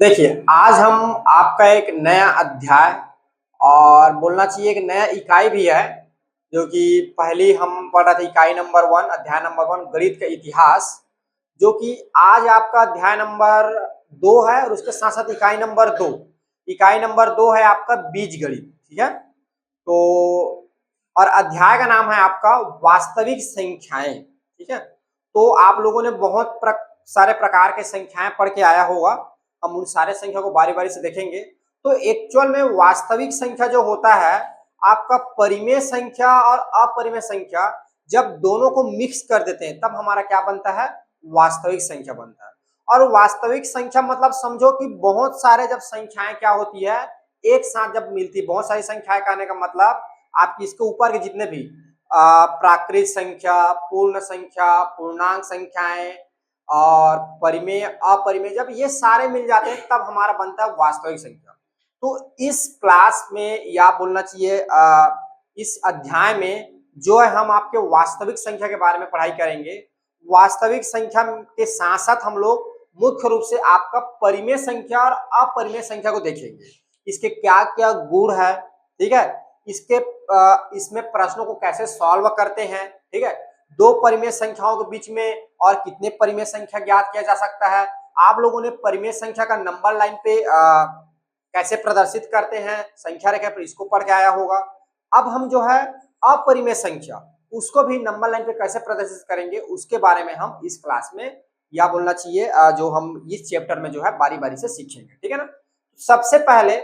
देखिए, आज हम आपका एक नया अध्याय और बोलना चाहिए एक नया इकाई भी है, जो कि पहली हम पढ़ रहे थे इकाई नंबर 1 अध्याय नंबर 1 गणित का इतिहास, जो कि आज आपका अध्याय नंबर 2 है और उसके साथ-साथ इकाई नंबर 2। इकाई नंबर 2 है आपका बीजगणित, ठीक है? तो और अध्याय का नाम है आपका वास्तविक संख्याएँ, ठीक है? तो आप लोगों ने बहुत सारे प्रकार के संख्याएँ पढ़ के आया होगा। हम उन सारे संख्या को बारी-बारी से देखेंगे। तो एक्चुअल में वास्तविक संख्या जो होता है, आपका परिमेय संख्या और अपरिमेय संख्या जब दोनों को मिक्स कर देते हैं, तब हमारा क्या बनता है? वास्तविक संख्या बनता है। और वास्तविक संख्या मतलब समझो कि बहुत सारे जब संख्याएँ क्या होती है, एक साथ जब मिलती है, बहुत सारी संख्याएँ कहने का मतलब आपकी इसके ऊपर के जितने भी प्राकृत संख्या, पूर्ण संख्या, पूर्णांक संख्याएँ और परिमेय, अपरिमेय जब ये सारे मिल जाते हैं तब हमारा बनता है वास्तविक संख्या। तो इस क्लास में या बोलना चाहिए इस अध्याय में जो है हम आपके वास्तविक संख्या के बारे में पढ़ाई करेंगे। वास्तविक संख्या के साथ-साथ हम लोग मुख्य रूप से आपका परिमेय संख्या और अपरिमेय संख्या को देखेंगे। इसके क्या-क्या गुण है, ठीक है? इसमें प्रश्नों को कैसे सॉल्व करते हैं, ठीक है? दो परिमेय संख्याओं के बीच में और कितने परिमेय संख्या ज्ञात किया जा सकता है। आप लोगों ने परिमेय संख्या का नंबर लाइन पे कैसे प्रदर्शित करते हैं संख्या रेखा पर, इसको पढ़ के आया होगा। अब हम जो है अपरिमेय संख्या उसको भी नंबर लाइन पे कैसे प्रदर्शित करेंगे उसके बारे में हम इस क्लास में या बोलना चाहिए जो हम इस चैप्टर में जो है बारी बारी से सीखेंगे, ठीक है ना। सबसे पहले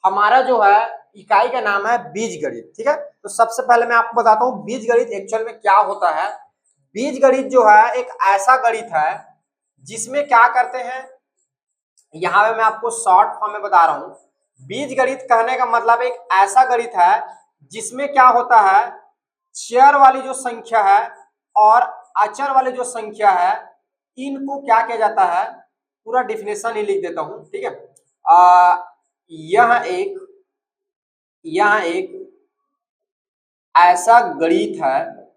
हमारा जो है इकाई का नाम है बीजगणित, ठीक है। तो सबसे पहले मैं आपको बताता हूँ बीजगणित एक्चुअल में क्या होता है। बीजगणित जो है एक ऐसा गणित है जिसमें क्या करते हैं, यहाँ पे मैं आपको शॉर्ट फॉर्म में बता रहा हूँ। बीजगणित कहने का मतलब एक ऐसा गणित है जिसमें क्या होता है, चर वाली जो संख्या है और अचर वाली जो संख्या है इनको क्या किया जाता है, पूरा डिफिनेशन ही लिख देता हूं, ठीक है। यह एक ऐसा गणित है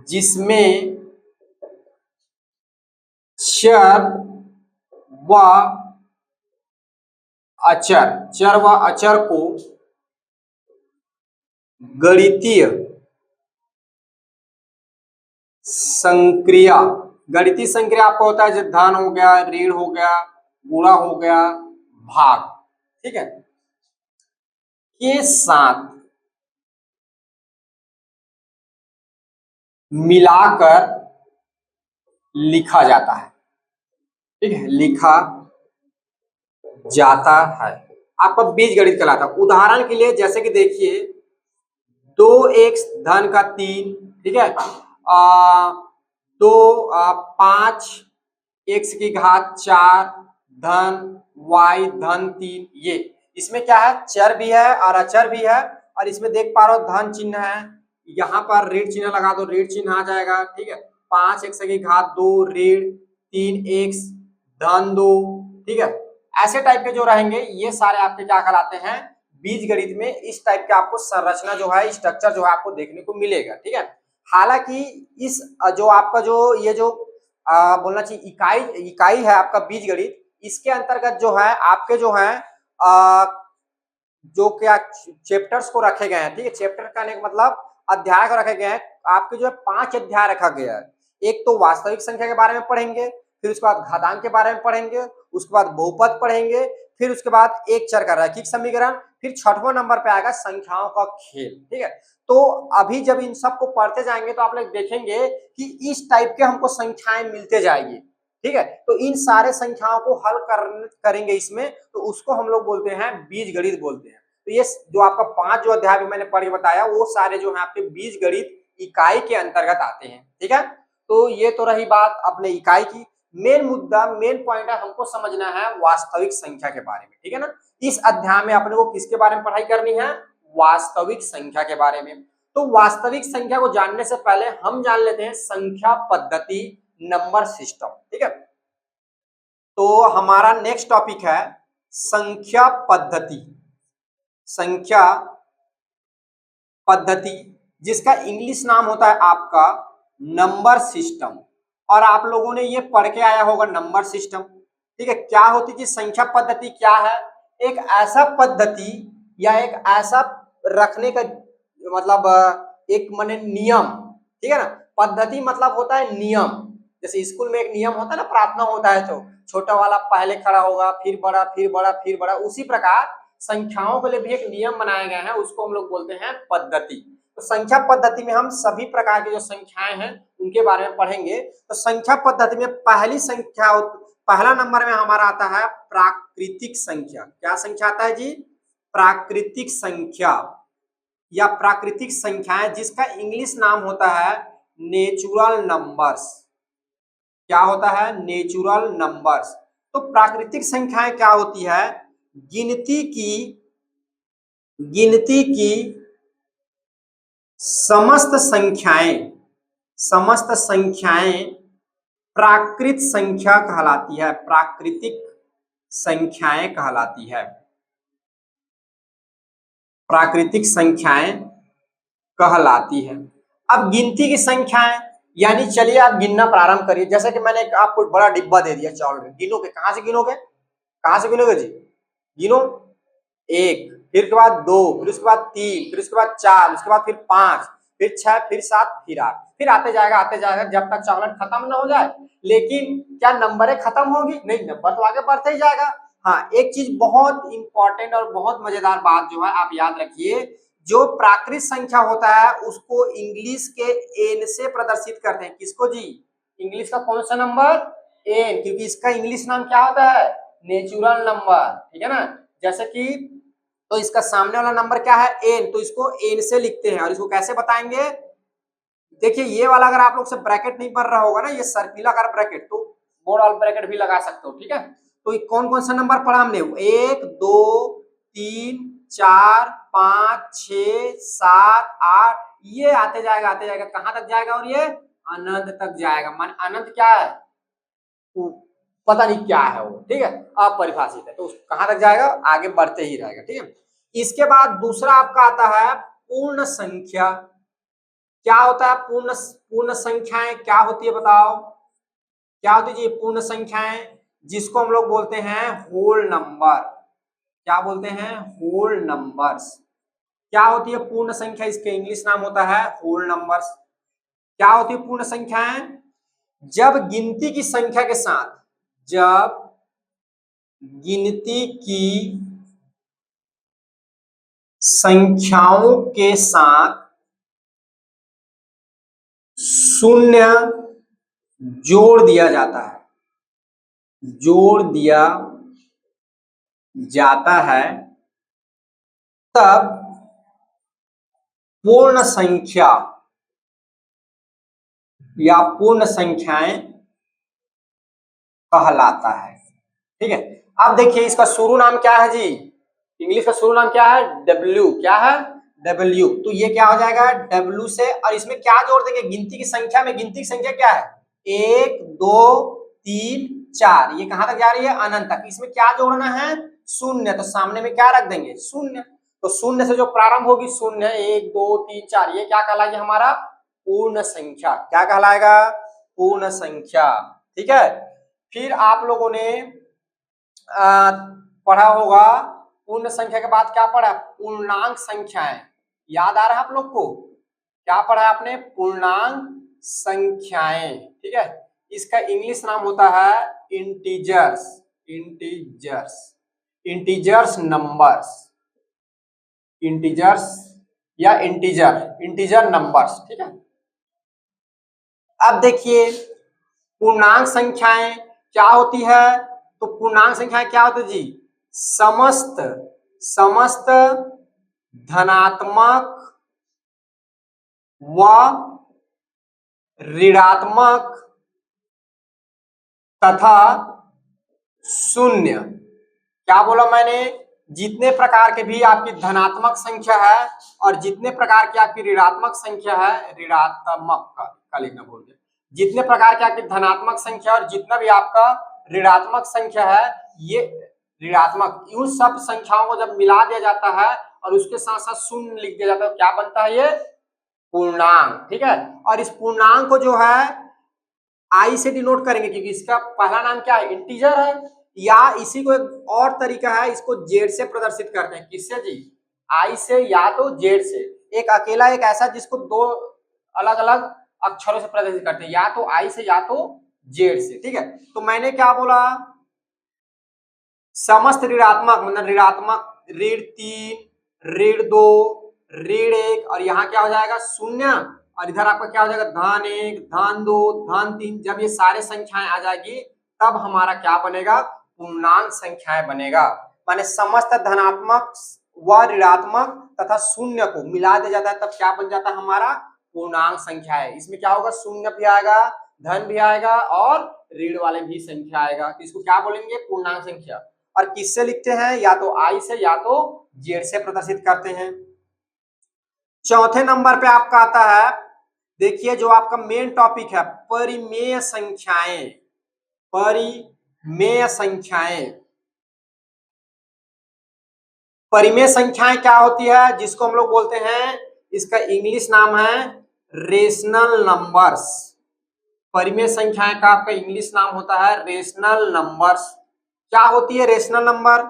जिसमें चर व चर व अचर को गणितीय संक्रिया, गणितीय संक्रिया आपको होता है जो धन हो गया, ऋण हो गया, गुणा हो गया, भाग, ठीक है, के साथ मिलाकर लिखा जाता है, ठीक है, लिखा जाता है, आपका बीजगणित कहलाता है। उदाहरण के लिए जैसे कि देखिए 2x धन का 3, ठीक है, 5x की घात 4 धन y धन 3, ये इसमें क्या है, चर भी है और अचर भी है। और इसमें देख पा रहे हो धन चिन्ह है, यहाँ पर ऋण चिन्ह लगा दो, ऋण चिन्ह आ जाएगा, ठीक है। 5x की घात 2 ऋण 3x धन 2, ठीक है। ऐसे टाइप के जो रहेंगे ये सारे आपके क्या कहलाते हैं, बीजगणित में इस टाइप के आपको संरचना जो है, स्ट्रक्चर जो है आपको देखने को मिलेगा, ठीक है। हालांकि इस जो आपका जो ये जो बोलना चाहिए इकाई है आपका बीजगणित, इसके अंतर्गत जो है आपके जो है जो क्या चैप्टर्स को रखे गए हैं, ठीक है। चैप्टर कहने का मतलब अध्याय को रखे गए हैं, आपके जो है 5 अध्याय रखा गया है। एक तो वास्तविक संख्या के बारे में पढ़ेंगे, फिर उसके बाद घातांक के बारे में पढ़ेंगे, उसके बाद बहुपद पढ़ेंगे, फिर उसके बाद एक चर का रैखिक समीकरण, फिर छठवां नंबर पे आएगा संख्याओं का खेल, ठीक है। तो अभी जब इन सब को पढ़ते जाएंगे तो आप लोग देखेंगे कि इस टाइप के हमको संख्याएं मिलते जाएगी, ठीक है। तो इन सारे संख्याओं को हल करेंगे इसमें, तो उसको हम लोग बोलते हैं बीजगणित बोलते हैं। तो ये जो आपका 5 जो अध्याय भी मैंने पढ़ के बताया वो सारे जो है आपके बीजगणित इकाई के अंतर्गत आते हैं, ठीक है। तो ये तो रही बात अपने इकाई की। मेन मुद्दा, मेन पॉइंट है हमको समझना है वास्तविक संख्या के बारे में, ठीक है ना। इस अध्याय में अपने को किसके बारे में पढ़ाई करनी है, वास्तविक संख्या के बारे में। तो वास्तविक संख्या को जानने से पहले हम जान लेते हैं संख्या पद्धति, नंबर सिस्टम, ठीक है। तो हमारा नेक्स्ट टॉपिक है संख्या पद्धति। संख्या पद्धति जिसका इंग्लिश नाम होता है आपका नंबर सिस्टम, और आप लोगों ने ये पढ़ के आया होगा नंबर सिस्टम। ठीक है, क्या होती थी संख्या पद्धति? क्या है? एक ऐसा पद्धति या एक ऐसा रखने का मतलब एक माने नियम, ठीक है ना। पद्धति मतलब होता है नियम। जैसे स्कूल में एक नियम होता है ना, प्रार्थना होता है तो छोटा वाला पहले खड़ा होगा, फिर बड़ा, फिर बड़ा, फिर बड़ा, उसी प्रकार संख्याओं के लिए भी एक नियम बनाया गया है, उसको हम लोग बोलते हैं पद्धति। तो संख्या पद्धति में हम सभी प्रकार की जो संख्याएं हैं उनके बारे में पढ़ेंगे। तो संख्या पद्धति में पहली संख्या, पहला नंबर में हमारा आता है प्राकृतिक संख्या। क्या संख्या आता है जी? प्राकृतिक संख्या या प्राकृतिक संख्याएं, जिसका इंग्लिश नाम होता है नेचुरल नंबर्स। क्या होता है? Natural numbers. तो प्राकृतिक संख्याएं क्या होती है? गिनती की समस्त संख्याएं प्राकृत संख्या कहलाती है। प्राकृतिक संख्याएं कहलाती है। प्राकृतिक संख्याएं कहलाती है। अब गिनती की संख्याएं, यानी चलिए आप गिनना प्रारंभ करिए। जैसे कि मैंने आपको बड़ा डिब्बा दे दिया चावल में, गिनोगे? कहां से गिनोगे? कहां से गिनोगे जी? गिनो। एक, फिर के बाद दो, फिर उसके बाद तीन, फिर उसके बाद चार, उसके बाद फिर पांच, फिर छह, फिर सात, फिर आठ, फिर आते जाएगा जब तक चॉकलेट खत्म ना हो जाए। लेकिन क्या नंबरें खत्म होगी? नहीं, नंबर तो आगे बढ़ते ही जाएगा। हाँ, एक चीज बहुत इंपॉर्टेंट और बहुत मजेदार बात जो है आप याद रखिए, जो प्राकृत संख्या होता है उसको इंग्लिश के एन से प्रदर्शित करते हैं। किसको जी? इंग्लिश का कौन सा नंबर? एन, क्योंकि इसका इंग्लिश नाम क्या होता है? नेचुरल नंबर, ठीक है ना। जैसे कि तो इसका सामने वाला नंबर क्या है? एन, तो इसको एन से लिखते हैं। और इसको कैसे बताएंगे? देखिए, ये वाला अगर आप लोग से ब्रैकेट नहीं बन रहा होगा ना, ये सर्किलाकार ब्रैकेट, तो बोर्ड वाला ब्रैकेट भी लगा सकते हो, ठीक है। तो कौन कौन सा नंबर पढ़ा हमने? एक, दो, तीन, चार, पांच, छह, सात, आठ, ये आते जाएगा कहां तक जाएगा? और ये अनंत तक जाएगा। मान अनंत क्या है? पता नहीं क्या है वो, ठीक है, अपरिभाषित है। तो कहां तक जाएगा? आगे बढ़ते ही रहेगा, ठीक है। इसके बाद दूसरा आपका आता है पूर्ण संख्या। क्या होता है पूर्ण संख्याएं? क्या होती है बताओ? क्या होती है जी पूर्ण संख्याएं? जिसको हम लोग बोलते हैं होल नंबर। क्या बोलते हैं? Whole numbers. क्या होती है पूर्ण संख्या? इसके इंग्लिश नाम होता है होल नंबर्स। क्या होती है पूर्ण संख्याएं? जब गिनती की संख्या के साथ, जब गिनती की संख्याओं के साथ शून्य जोड़ दिया जाता है, जोड़ दिया जाता है, तब पूर्ण संख्या या पूर्ण संख्याएं कहलाता है, ठीक है। अब देखिए, इसका शुरू नाम क्या है जी? इंग्लिश का शुरू नाम क्या है? डब्ल्यू। क्या है? डब्ल्यू। तो ये क्या हो जाएगा? डब्ल्यू से, और इसमें क्या जोड़ देंगे? गिनती की संख्या में गिनती की संख्या क्या है? एक, दो, तीन, चार, ये कहां तक जा रही है? अनंत तक। इसमें क्या जोड़ना है? शून्य। तो सामने में क्या रख देंगे? शून्य। तो शून्य से जो प्रारंभ होगी, शून्य, एक, दो, तीन, चार, ये क्या कहलाएगी? हमारा पूर्ण संख्या। क्या कहलाएगा? पूर्ण संख्या, ठीक है। फिर आप लोगों ने पढ़ा होगा, पूर्ण संख्या के बाद क्या पढ़ा? पूर्णांक संख्याएं। याद आ रहा है आप लोग को? क्या पढ़ा आपने? पूर्णांक संख्याएं, ठीक है। इसका इंग्लिश नाम होता है integers. Integers, integers numbers, integers या इंटीजर नंबर्स, ठीक है। अब देखिए, पूर्णांक संख्याएं क्या होती है? तो पूर्णांक संख्याएं क्या होती है जी? समस्त धनात्मक व ऋणात्मक तथा शून्य। क्या बोला मैंने? जितने प्रकार के भी आपकी धनात्मक संख्या है और जितने प्रकार की आपकी ऋणात्मक संख्या है, ऋणात्मक का लिखना भूल गया, जितने प्रकार की आपकी धनात्मक संख्या और जितना भी आपका ऋणात्मक संख्या है, ये ऋणात्मक, इन सब संख्याओं को जब मिला दिया जाता है और उसके साथ साथ शून्य लिख दिया जाता है, क्या बनता है? ये पूर्णांक, ठीक है। और इस पूर्णांक को जो है आई से डिनोट करेंगे, क्योंकि इसका पहला नाम क्या है? इंटीजर है। या इसी को एक और तरीका है, इसको जेड से प्रदर्शित करते हैं। किससे जी? आई से या तो जेड से। एक अकेला एक ऐसा जिसको दो अलग अलग अक्षरों से प्रदर्शित करते हैं, या तो आई से या तो जेड से। ठीक है, तो मैंने क्या बोला, समस्त ऋणात्मक मतलब ऋणात्मक, ऋण 3, ऋण 2, ऋण 1 और यहाँ क्या हो जाएगा शून्य, और इधर आपका क्या हो जाएगा धन 1, धन 2, धन 3। जब ये सारे संख्याएं आ जाएगी तब हमारा क्या बनेगा, पूर्णांक संख्याएं बनेगा। माने समस्त धनात्मक व ऋणात्मक तथा शून्य को मिला दिया जाता है, तब क्या बन जाता है हमारा पूर्णांक संख्या है। इसमें क्या होगा, शून्य भी आएगा, धन भी आएगा और ऋण वाले भी संख्या आएगा, तो इसको क्या बोलेंगे, पूर्णांक संख्या। और किससे लिखते हैं, या तो आई से या तो जेड से प्रदर्शित करते हैं। चौथे नंबर पे आपका आता है, देखिए जो आपका मेन टॉपिक है, परिमेय संख्याएं। परिमेय संख्याएं, परिमेय संख्याएं क्या होती है, जिसको हम लोग बोलते हैं, इसका इंग्लिश नाम है रेशनल नंबर्स। परिमेय संख्याएं का आपका इंग्लिश नाम होता है रेशनल नंबर्स। क्या होती है रेशनल नंबर,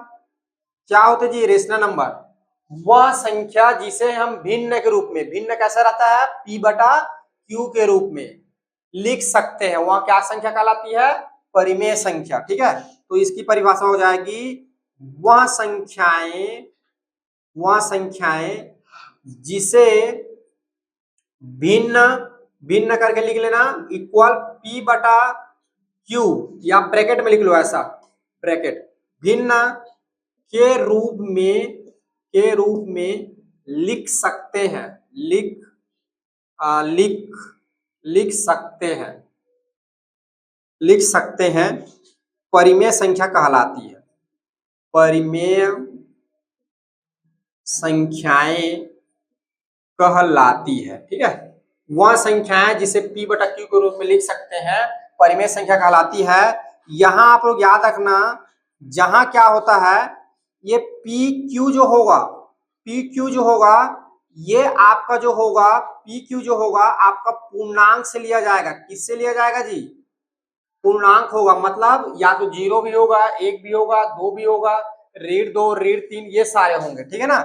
क्या होते जी रेशनल नंबर, वह संख्या जिसे हम भिन्न के रूप में, भिन्न कैसा रहता है, p बटा q के रूप में लिख सकते हैं, वह क्या संख्या कहलाती है, परिमेय संख्या। ठीक है, तो इसकी परिभाषा हो जाएगी, वह संख्याएं, वह संख्याएं जिसे भिन्न, भिन्न करके लिख लेना, इक्वल p बटा q, या ब्रैकेट में लिख लो ऐसा, ब्रैकेट, भिन्न के रूप में, के रूप में लिख सकते हैं, लिख सकते हैं, लिख सकते हैं, परिमेय संख्या कहलाती है। परिमेय संख्याएं कहलाती है। ठीक है, वह संख्याएं जिसे p बटा q के रूप में लिख सकते हैं, परिमेय संख्या कहलाती है। यहां आप लोग याद रखना, जहां क्या होता है, ये पी क्यू जो होगा, पी क्यू जो होगा, ये आपका जो होगा, पी क्यू जो होगा आपका पूर्णांक से लिया जाएगा। किससे लिया जाएगा जी, पूर्णांक होगा, मतलब या तो 0 भी होगा, 1 भी होगा, 2 भी होगा, ऋण 2, ऋण 3, ये सारे होंगे। ठीक है ना,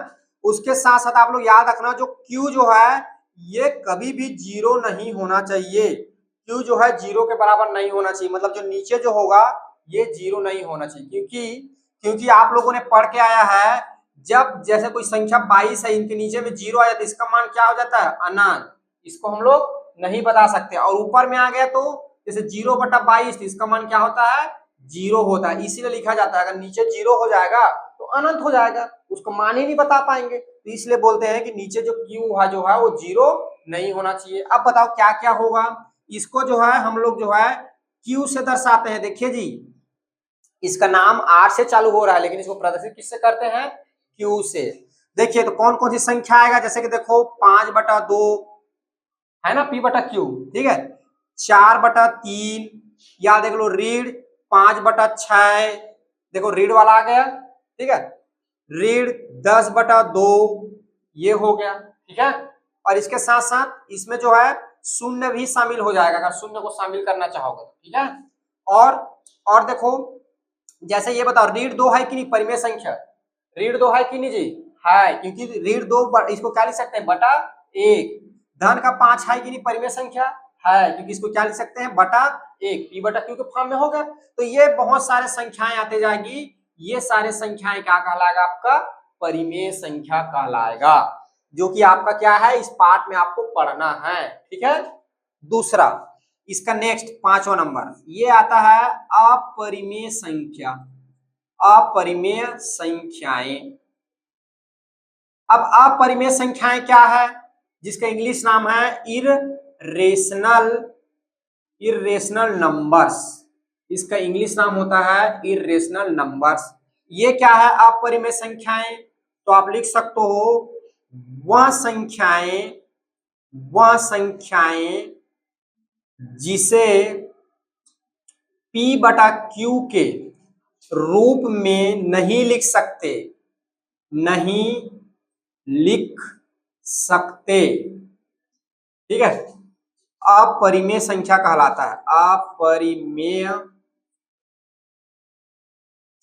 उसके साथ साथ आप लोग याद रखना, जो Q जो है ये कभी भी 0 नहीं होना चाहिए। Q जो है 0 के बराबर नहीं होना चाहिए, मतलब जो नीचे जो होगा ये 0 नहीं होना चाहिए, क्योंकि आप लोगों ने पढ़ के आया है, जब जैसे कोई संख्या 22 है, इनके नीचे में 0 आ जाता है, इसका मान क्या हो जाता है, अनंत। इसको हम लोग नहीं बता सकते, और ऊपर में आ गया तो जैसे 0/22, इसका मान क्या होता है, 0 होता है, इसीलिए लिखा जाता है। अगर नीचे 0 हो जाएगा तो अनंत हो जाएगा, उसको मान ही नहीं बता पाएंगे, तो इसलिए बोलते हैं कि नीचे जो Q है जो है वो 0 नहीं होना चाहिए। अब बताओ क्या क्या होगा, इसको जो है हम लोग जो है Q से दर्शाते हैं। देखिए जी, इसका नाम R से चालू हो रहा है, लेकिन इसको प्रदर्शित किससे करते हैं, Q से। देखिए तो कौन कौन सी संख्या आएगा, जैसे कि देखो 5/2 है ना, P बटा Q। ठीक है, 4/3, या देख लो ऋण 5/6, देखो ऋण वाला आ गया। ठीक है, ऋण 10/2 ये हो गया। ठीक है, और इसके साथ साथ इसमें जो है शून्य भी शामिल हो जाएगा, अगर शून्य को शामिल करना चाहोगे। ठीक है, और देखो, जैसे ये बताओ ऋण 2 है कि नहीं, परिमेय संख्या, ऋण 2 है कि नहीं जी, है, क्योंकि ऋण 2 इसको क्या लिख सकते हैं, बटा 1। धन का 5 है कि नहीं, परिमेय संख्या है, क्योंकि इसको क्या लिख सकते हैं, बटा 1, p बटा q के फॉर्म में हो गया। तो ये बहुत सारे संख्याएं आते जाएगी, ये सारे संख्याएं क्या कहलाएगा, आपका परिमेय संख्या कहलाएगा, जो कि आपका क्या है, इस पार्ट में आपको पढ़ना है। ठीक है, दूसरा इसका नेक्स्ट 5वां नंबर ये आता है अपरिमेय संख्या, अपरिमेय संख्याएं। अब अपरिमेय संख्याएं क्या है, जिसका इंग्लिश नाम है इररेशनल, इररेशनल नंबर्स, इसका इंग्लिश नाम होता है इररेशनल नंबर्स। ये क्या है अपरिमेय संख्याएं, तो आप लिख सकते हो, वह संख्याएं, वह संख्याएं जिसे p बटा q के रूप में नहीं लिख सकते, नहीं लिख सकते। ठीक है, अपरिमेय संख्या कहलाता है, अपरिमेय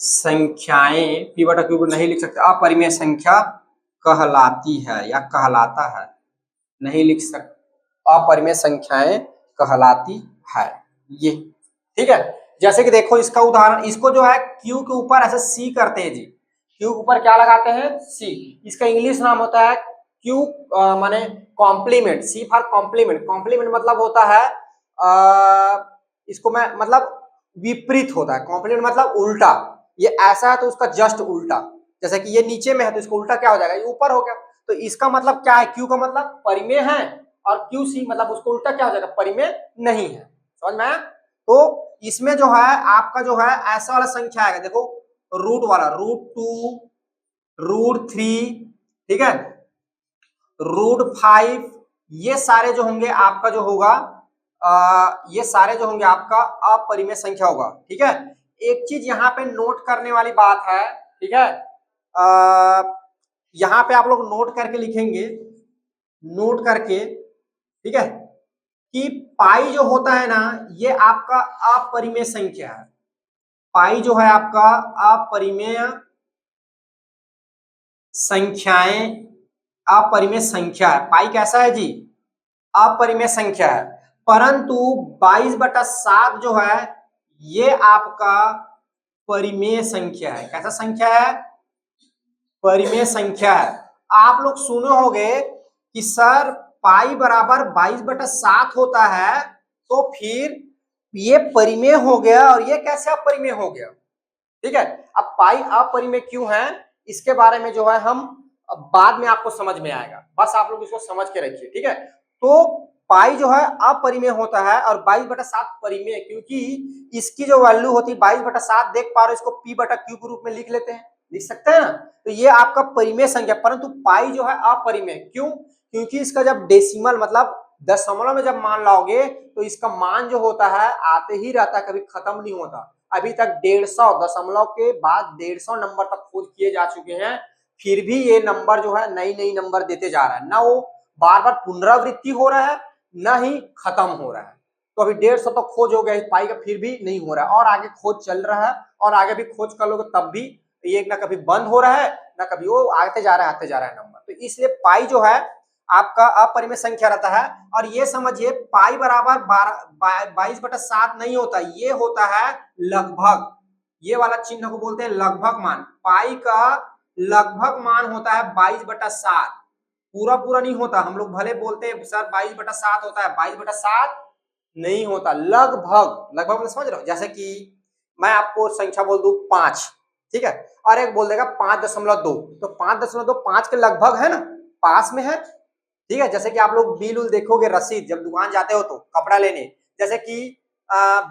संख्याएं पी बटा क्यू को नहीं लिख सकते, अपरिमेय संख्या कहलाती है या कहलाता है, नहीं लिख सकते, अपरिमेय संख्याएं कहलाती है ये। ठीक है, जैसे कि देखो इसका उदाहरण, इसको जो है क्यू के ऊपर ऐसे सी करते हैं जी, क्यू के ऊपर क्या लगाते हैं, सी। इसका इंग्लिश नाम होता है क्यू माने complement, C for complement. Complement मतलब होता है इसको मैं मतलब विपरीत होता है, कॉम्प्लीमेंट मतलब उल्टा। ये ऐसा है तो उसका जस्ट उल्टा, जैसे कि ये नीचे में है तो इसको उल्टा क्या हो जाएगा, ये ऊपर हो गया। तो इसका मतलब क्या है, क्यू का मतलब परिमेय है, और क्यू सी मतलब उसको उल्टा क्या हो जाएगा, परिमेय नहीं है। समझ में आया? तो इसमें जो है आपका जो है ऐसा वाला संख्या आएगा, देखो रूट वाला, √2, √3, ठीक है, √5, ये सारे जो होंगे आपका जो होगा ये सारे जो होंगे आपका अपरिमेय संख्या होगा। ठीक है, एक चीज यहाँ पे नोट करने वाली बात है, ठीक है, यहाँ पे आप लोग नोट करके लिखेंगे, नोट करके, ठीक है, कि पाई जो होता है ना, ये आपका अपरिमेय संख्या है। पाई जो है आपका अपरिमेय संख्याएं, अपरिमेय संख्या है। पाई कैसा है जी, अपरिमेय संख्या है। परंतु 22/7 जो है ये आपका परिमेय संख्या है। कैसा संख्या है, परिमेय संख्या है। आप लोग सुने होंगे कि सर पाई बराबर 22/7 होता है, तो फिर ये परिमेय हो गया और ये कैसे अपरिमेय हो गया। ठीक है, अब पाई अपरिमेय क्यों है इसके बारे में जो है हम बाद में आपको समझ में आएगा, बस आप लोग इसको समझ के रखिए। ठीक है, तो पाई जो है अपरिमेय होता है और 22/7 परिमेय, क्योंकि इसकी जो वैल्यू होती है 22/7 देख पा रहे हो, इसको पी बटा क्यू के रूप में लिख लेते हैं, लिख सकते हैं ना। तो ये आपका परिमेय संख्या, परंतु पाई जो है अपरिमेय क्यों, क्योंकि इसका जब डेसिमल मतलब दशमलव में जब मान लाओगे तो इसका मान जो होता है आते ही रहता है, कभी खत्म नहीं होता। अभी तक 150 दशमलव के बाद 150 नंबर तक खोज किए जा चुके हैं, फिर भी ये नंबर जो है नई नई नंबर देते जा रहा है, ना वो बार बार पुनरावृत्ति हो रहा है ना ही खत्म हो रहा है। तो अभी 150 तक खोज हो गया पाई का, फिर भी नहीं हो रहा है, और आगे खोज चल रहा है, और आगे भी खोज कर लोगे तब भी ये ना कभी बंद हो रहा है ना कभी वो आते जा रहा है, आते जा रहा है नंबर। तो इसलिए पाई जो है आपका अपरिमेय संख्या रहता है। और ये समझिए पाई बराबर 22/7 नहीं होता, ये होता है लगभग, ये वाला चिन्ह को बोलते हैं लगभग मान। पाई का लगभग मान होता है 22/7, पूरा पूरा नहीं होता। हम लोग भले बोलते हैं सर 22/7 होता है, 22/7 नहीं होता, लगभग, लगभग में समझ रहे हो। जैसे कि मैं आपको संख्या बोल दूं 5, ठीक है, और एक बोल देगा 5.2, तो 5.2 5 के लगभग है ना, पास में है। ठीक है, जैसे कि आप लोग बिल उल देखोगे, रसीद, जब दुकान जाते हो तो कपड़ा लेने, जैसे कि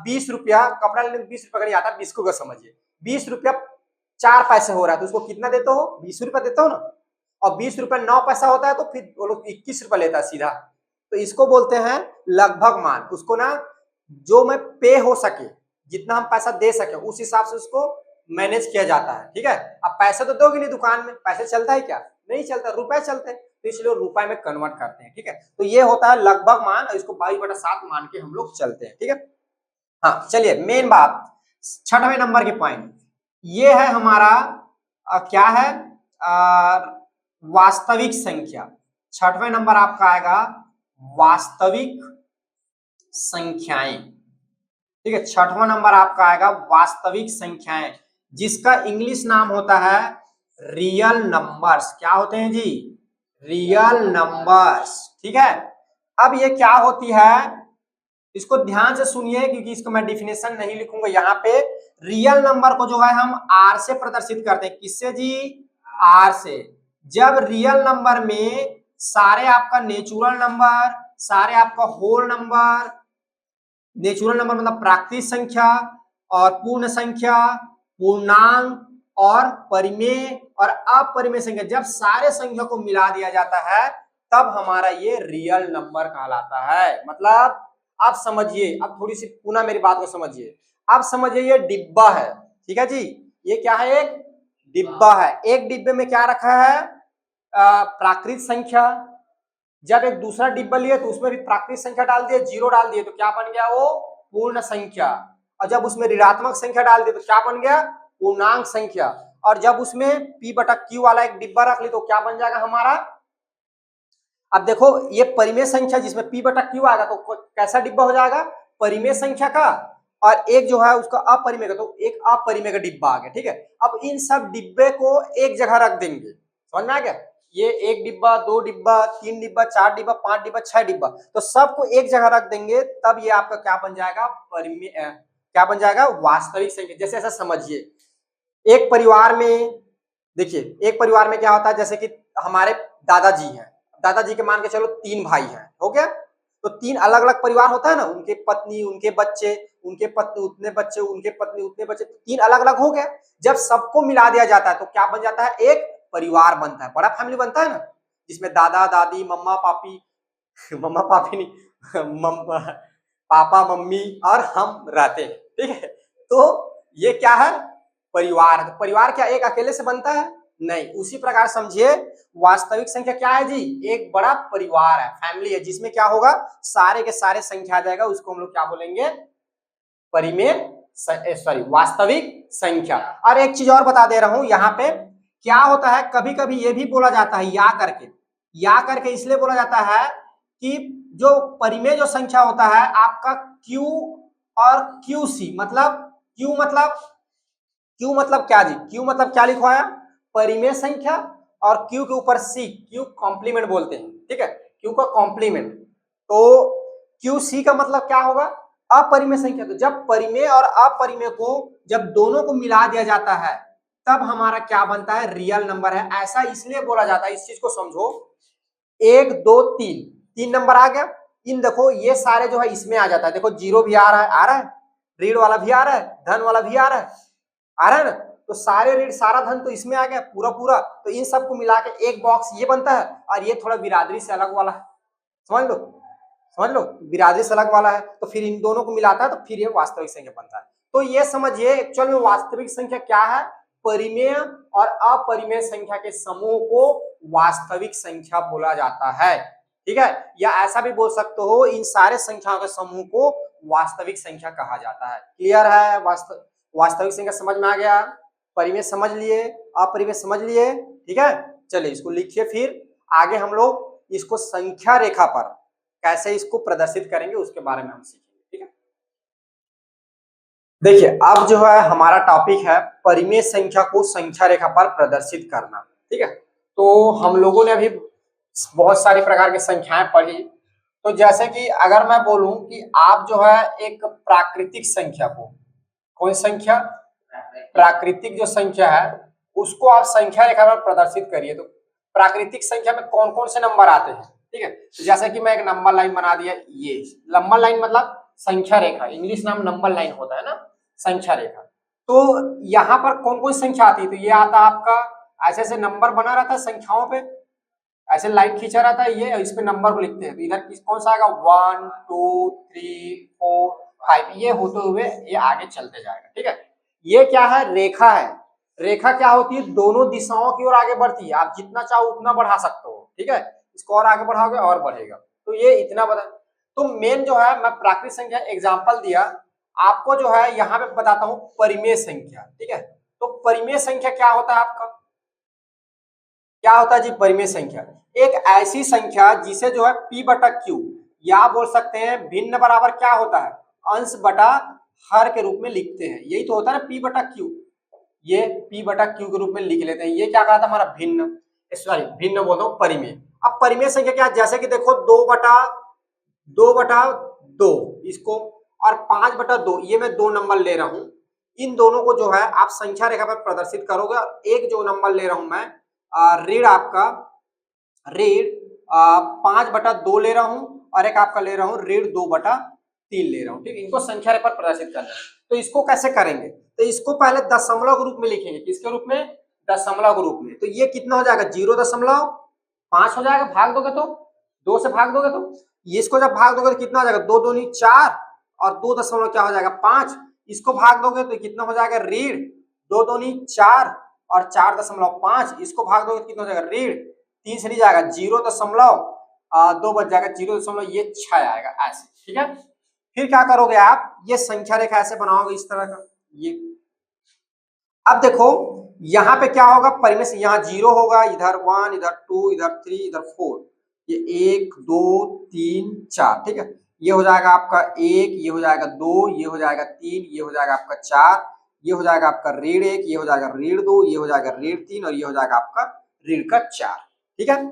20 रुपया कपड़ा लेने, 20 रुपया का नहीं आता, बिस्कुट का समझिए, 20 रुपया 4 पैसे हो रहा है तो उसको कितना देते हो, 20 रुपया देते हो ना। और 20 रुपया 9 पैसा होता है तो फिर वो लोग 21 रुपया लेता है सीधा। तो इसको बोलते हैं लगभग मान। उसको ना जो मैं पे हो सके, जितना हम पैसा दे सके उस हिसाब से उसको मैनेज किया जाता है। ठीक है, अब पैसा तो दोगे नहीं, दुकान में पैसे चलता है क्या, नहीं चलता, रुपए चलते हैं, तो इसलिए रुपए में कन्वर्ट करते हैं। ठीक है, तो ये होता है लगभग मान, और इसको 22/7 मान के हम लोग चलते हैं। ठीक है, हाँ चलिए मेन बात, 6वें नंबर के पॉइंट, ये है हमारा क्या है, वास्तविक संख्या। 6वें नंबर आपका आएगा वास्तविक संख्याएं। ठीक है, 6वां नंबर आपका आएगा वास्तविक संख्याएं, जिसका इंग्लिश नाम होता है रियल नंबर्स। क्या होते हैं जी, रियल नंबर्स। ठीक है, अब ये क्या होती है, इसको ध्यान से सुनिए, क्योंकि इसको मैं डिफिनेशन नहीं लिखूंगा यहाँ पे। रियल नंबर को जो है हम आर से प्रदर्शित करते हैं, किससे जी, आर से। जब रियल नंबर में सारे आपका नेचुरल नंबर, सारे आपका होल नंबर, नेचुरल नंबर मतलब प्राकृतिक संख्या, और पूर्ण संख्या, पूर्णांक, और परिमेय और अपरिमेय संख्या, जब सारे संख्या को मिला दिया जाता है तब हमारा ये रियल नंबर कहलाता है। मतलब आप समझिए, अब थोड़ी सी पुनः मेरी बात को समझिए। अब समझिए ये डिब्बा है, ठीक है जी, ये क्या है, एक डिब्बा है। एक डिब्बे में क्या रखा है, प्राकृतिक संख्या। जब एक दूसरा डिब्बा लिए तो उसमें भी प्राकृतिक संख्या डाल दिए, 0 डाल दिए, तो क्या बन गया, वो पूर्ण संख्या। और जब उसमें ऋणात्मक संख्या डाल दिए तो क्या बन गया, पूर्णांक संख्या, और जब उसमें p बटा q वाला एक डिब्बा रख ली तो क्या बन जाएगा हमारा। अब देखो ये परिमेय संख्या जिसमें p बटा q आएगा तो कैसा डिब्बा हो जाएगा, परिमेय संख्या का, और एक जो है उसका अपरिमेय का, तो एक अपरिमेय का डिब्बा आ गया। ठीक है, अब इन सब डिब्बे को एक जगह रख देंगे, समझ में आ गया। ये एक डिब्बा, दो डिब्बा, तीन डिब्बा, चार डिब्बा, पांच डिब्बा, छह डिब्बा, तो सबको एक जगह रख देंगे, तब ये आपका क्या बन जाएगा, परिमेय क्या बन जाएगा, वास्तविक संख्या। जैसे ऐसा समझिए, एक परिवार में, देखिए एक परिवार में क्या होता है, जैसे कि हमारे दादाजी हैं, दादाजी के मान के चलो तीन भाई हैं, हो गया, तो तीन अलग अलग परिवार होता है ना, उनके पत्नी, उनके बच्चे, उनके पत्नी उतने बच्चे, उनके पत्नी उतने बच्चे, तो तीन अलग अलग हो गया। जब सबको मिला दिया जाता है तो क्या बन जाता है, एक परिवार बनता है, बड़ा फैमिली बनता है ना, जिसमें दादा दादी, मम्मा पापी मम्मा पापी नहीं पापा मम्मी और हम रहते हैं। ठीक है, तो ये क्या है, परिवार। तो परिवार क्या एक अकेले से बनता है, नहीं। उसी प्रकार समझिए वास्तविक संख्या क्या है जी, एक बड़ा परिवार है, फैमिली है, जिसमें क्या होगा, सारे के सारे संख्या आ जाएगा, उसको हम लोग क्या बोलेंगे, परिमेय, सॉरी वास्तविक संख्या। और एक चीज और बता दे रहा हूं, यहाँ पे क्या होता है, कभी कभी ये भी बोला जाता है या करके, या करके इसलिए बोला जाता है कि जो परिमेय जो संख्या होता है आपका Q और QC, मतलब Q मतलब क्या जी, Q मतलब क्या लिखवाया, परिमेय संख्या, और Q के ऊपर C, Q कॉम्प्लीमेंट बोलते हैं। ठीक है, Q का कॉम्प्लीमेंट, तो QC का मतलब क्या होगा, अपरिमेय संख्या। तो जब परिमेय और अपरिमेय को जब दोनों को मिला दिया जाता है तब हमारा क्या बनता है, रियल नंबर है। ऐसा इसलिए बोला जाता है, इस चीज को समझो, एक दो तीन, तीन नंबर आ गया, इन देखो ये सारे जो है इसमें आ जाता है, देखो जीरो भी आ रहा है, ऋण वाला भी आ रहा है, धन वाला भी आ रहा है, ना, तो सारे ऋण सारा धन तो इसमें आ गया पूरा पूरा, तो इन सबको मिला के एक बॉक्स ये बनता है, और ये थोड़ा बिरादरी से अलग वाला है, समझ लो, बिरादरी से अलग वाला है, तो फिर इन दोनों को मिलाता है तो फिर ये वास्तविक संख्या बनता है। तो ये समझिए एक्चुअल में वास्तविक संख्या क्या है, परिमेय और अपरिमेय संख्या के समूह को वास्तविक संख्या बोला जाता है। ठीक है, या ऐसा भी बोल सकते हो, इन सारे संख्याओं के समूह को वास्तविक संख्या कहा जाता है। क्लियर है, वास्तविक संख्या समझ में आ गया, परिमेय समझ लिए, अपरिमेय समझ लिए। ठीक है, चलिए इसको लिखिए, फिर आगे हम लोग इसको संख्या रेखा पर कैसे इसको प्रदर्शित करेंगे उसके बारे में हम सीखेंगे। ठीक है, देखिए अब जो है हमारा टॉपिक है परिमेय संख्या को संख्या रेखा पर प्रदर्शित करना। ठीक है, तो हम लोगों ने अभी बहुत सारी प्रकार की संख्याएं पढ़ी, तो जैसे कि अगर मैं बोलूं कि आप जो है एक प्राकृतिक संख्या को, कोई संख्या, प्राकृतिक जो संख्या है उसको आप संख्या रेखा पर प्रदर्शित करिए, तो प्राकृतिक संख्या में कौन कौन से नंबर आते हैं। ठीक है, तो जैसे कि मैं एक नंबर लाइन बना दिया, ये नंबर लाइन मतलब संख्या रेखा, इंग्लिश नाम नंबर लाइन होता है ना, संख्या रेखा। तो यहाँ पर कौन कौन संख्या आती है, तो ये आता है आपका, ऐसे ऐसे नंबर बना रहता है संख्याओं पे, ऐसे लाइन खींचा रहता है ये, इस पे नंबर को लिखते हैं, तो इधर कौन सा आएगा, 1 2 3 4 5, ये होते हुए ये आगे चलते जाएगा। ठीक है, ये क्या है, रेखा है। रेखा क्या होती है, दोनों दिशाओं की ओर आगे बढ़ती है, आप जितना चाहो उतना बढ़ा सकते हो। ठीक है, इसको और आगे बढ़ाओगे और बढ़ेगा, तो ये इतना बता। तो मेन जो है, मैं प्राकृतिक संख्या एग्जांपल दिया आपको, जो है यहाँ पे बताता हूँ परिमेय संख्या। ठीक है, तो परिमेय संख्या क्या होता है आपका, क्या होता है जी, परिमेय संख्या एक ऐसी संख्या जिसे जो है p बटा q, या बोल सकते हैं भिन्न बराबर क्या होता है, अंश बटा हर के रूप में लिखते हैं, यही तो होता है ना p बटा q, ये p बटा q के रूप में लिख लेते हैं। ये क्या कहा था हमारा, भिन्न, सॉरी भिन्न बोलता हूँ, परिमेय। अब परिमेय संख्या क्या, जैसे कि देखो 2/2 इसको, और 5/2, ये मैं दो नंबर ले रहा हूँ, इन दोनों को जो है आप संख्या रेखा पर प्रदर्शित करोगे, और एक जो नंबर ले रहा हूं मैं, ऋण आपका, ऋण 5/2 ले रहा हूं, और एक आपका ले रहा हूं ऋण 2/3 ले रहा हूं। ठीक, इनको संख्या रेखा पर प्रदर्शित करना है, तो इसको कैसे करेंगे, तो इसको पहले दशमलव के रूप में लिखेंगे, किसके रूप में, दशमलव के रूप में। तो ये कितना हो जाएगा, 0.5 हो जाएगा, भाग दोगे तो, 2 से भाग दोगे तो, इसको जब भाग दोगे तो कितना हो जाएगा, 2 दूनी 4, और 2 दशमलव क्या हो जाएगा 5, इसको भाग दोगे तो कितना हो जाएगा, ऋण 2 दूनी 4 और 4.5, इसको भाग दोगे तो कितना हो जाएगा, ऋण 3 से नहीं जाएगा, 0.2 बच जाएगा, 0, ये 6 आएगा ऐसे। ठीक है, फिर क्या करोगे आप, ये संख्या रेखा ऐसे बनाओगे इस तरह का, ये अब देखो यहाँ पे क्या होगा, परिमेय से यहाँ 0 होगा, इधर 1, इधर 2, इधर 3, इधर 4, ये 1 2 3 4, ठीक है। ये हो जाएगा आपका 1, ये हो जाएगा 2, ये हो जाएगा 3, ये हो जाएगा आपका 4, ये हो जाएगा आपका ऋण 1, ये हो जाएगा ऋण 2, ये हो जाएगा ऋण 3 और ये हो जाएगा आपका ऋण का 4, ठीक है।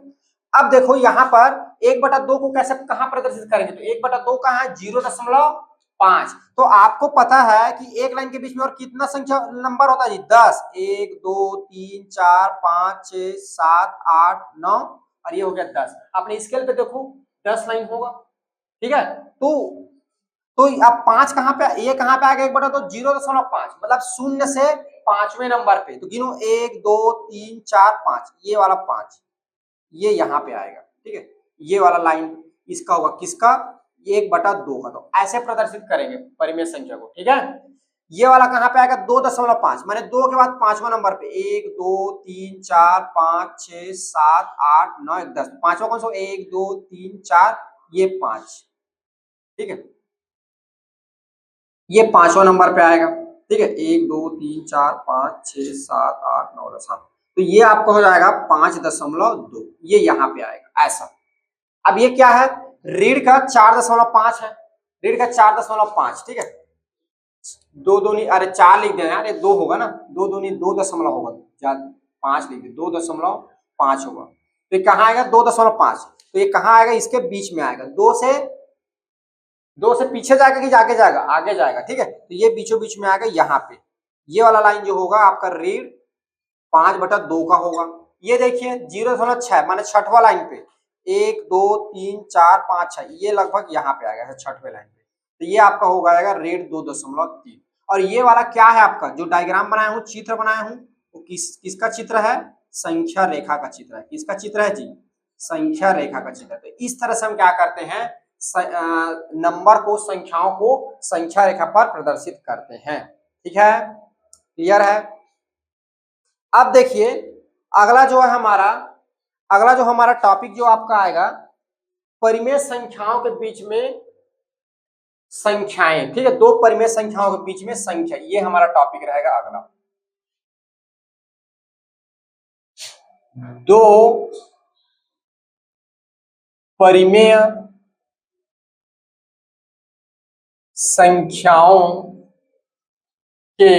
अब देखो यहाँ पर 1/2 को कैसे कहाँ प्रदर्शित करेंगे, तो 1/2 कहाँ है, 0.5। तो आपको पता है कि एक लाइन के बीच में और कितना संख्या नंबर होता है जी, 10, 1 2 3 4 5 6 7 8 9 और ये हो गया 10। अपने स्केल पे देखो 10 लाइन होगा, ठीक है। तो अब 5 कहाँ पे, ये कहाँ पे आ गया 1/2, 0.5 मतलब 0 से 5वें नंबर पे। तो गिनो 1 2 3 4 5, ये वाला 5 ये यहाँ पे आएगा, ठीक है। ये वाला लाइन इसका होगा किसका, 1/2 का। तो ऐसे प्रदर्शित करेंगे परिमेय संख्या को, ठीक है। ये वाला कहाँ पे आएगा, 2.5 माने 2 के बाद 5वां नंबर पे 1 2 3 4 5 6 7 8 9 10, पांचवा कौन सा, 1 2 3 4 ये 5, ठीक है। ये 5वां नंबर पे आएगा, ठीक है। 1 2 3 4 5 6 7 8 9 10, तो ये आपका हो जाएगा 5.2, ये यहाँ पे आएगा ऐसा। अब ये क्या है, रीढ़ का 4.5 है, रीढ़ का 4.5, ठीक है। 2 दूनी, अरे 4 लिख देना यार, 2 होगा ना, 2 दूनी 2 दशमलव होगा, 5 लिख दे, 2.5 होगा। तो ये कहाँ आएगा 2.5, तो ये कहाँ आएगा, इसके बीच में आएगा, 2 से पीछे जाएगा कि आगे जाएगा, आगे जाएगा, ठीक है। तो ये बीचों बीच में आएगा यहाँ पे, ये वाला लाइन जो होगा आपका रीढ़ 5/2 का होगा। ये देखिए 0.6 माने छठवां लाइन पे 1 2 3 4 5 6, ये लगभग यहाँ पे आएगा छठवें लाइन पे। तो ये आपका हो जाएगा ऋण 2.3। और ये वाला क्या है आपका, जो डायग्राम बनाया हूँ, चित्र बनाया हूँ, वो किसका चित्र है, संख्या रेखा का चित्र है। किसका चित्र है जी, संख्या रेखा का चित्र। तो इस तरह से हम क्या करते हैं, नंबर को, संख्याओं को संख्या रेखा पर प्रदर्शित करते हैं, ठीक है, क्लियर है। अब देखिए अगला जो है हमारा, अगला जो हमारा टॉपिक जो आपका आएगा, परिमेय संख्याओं के बीच में संख्याएं, ठीक है। दो परिमेय संख्याओं के बीच में संख्या, ये हमारा टॉपिक रहेगा अगला। दो परिमेय संख्याओं के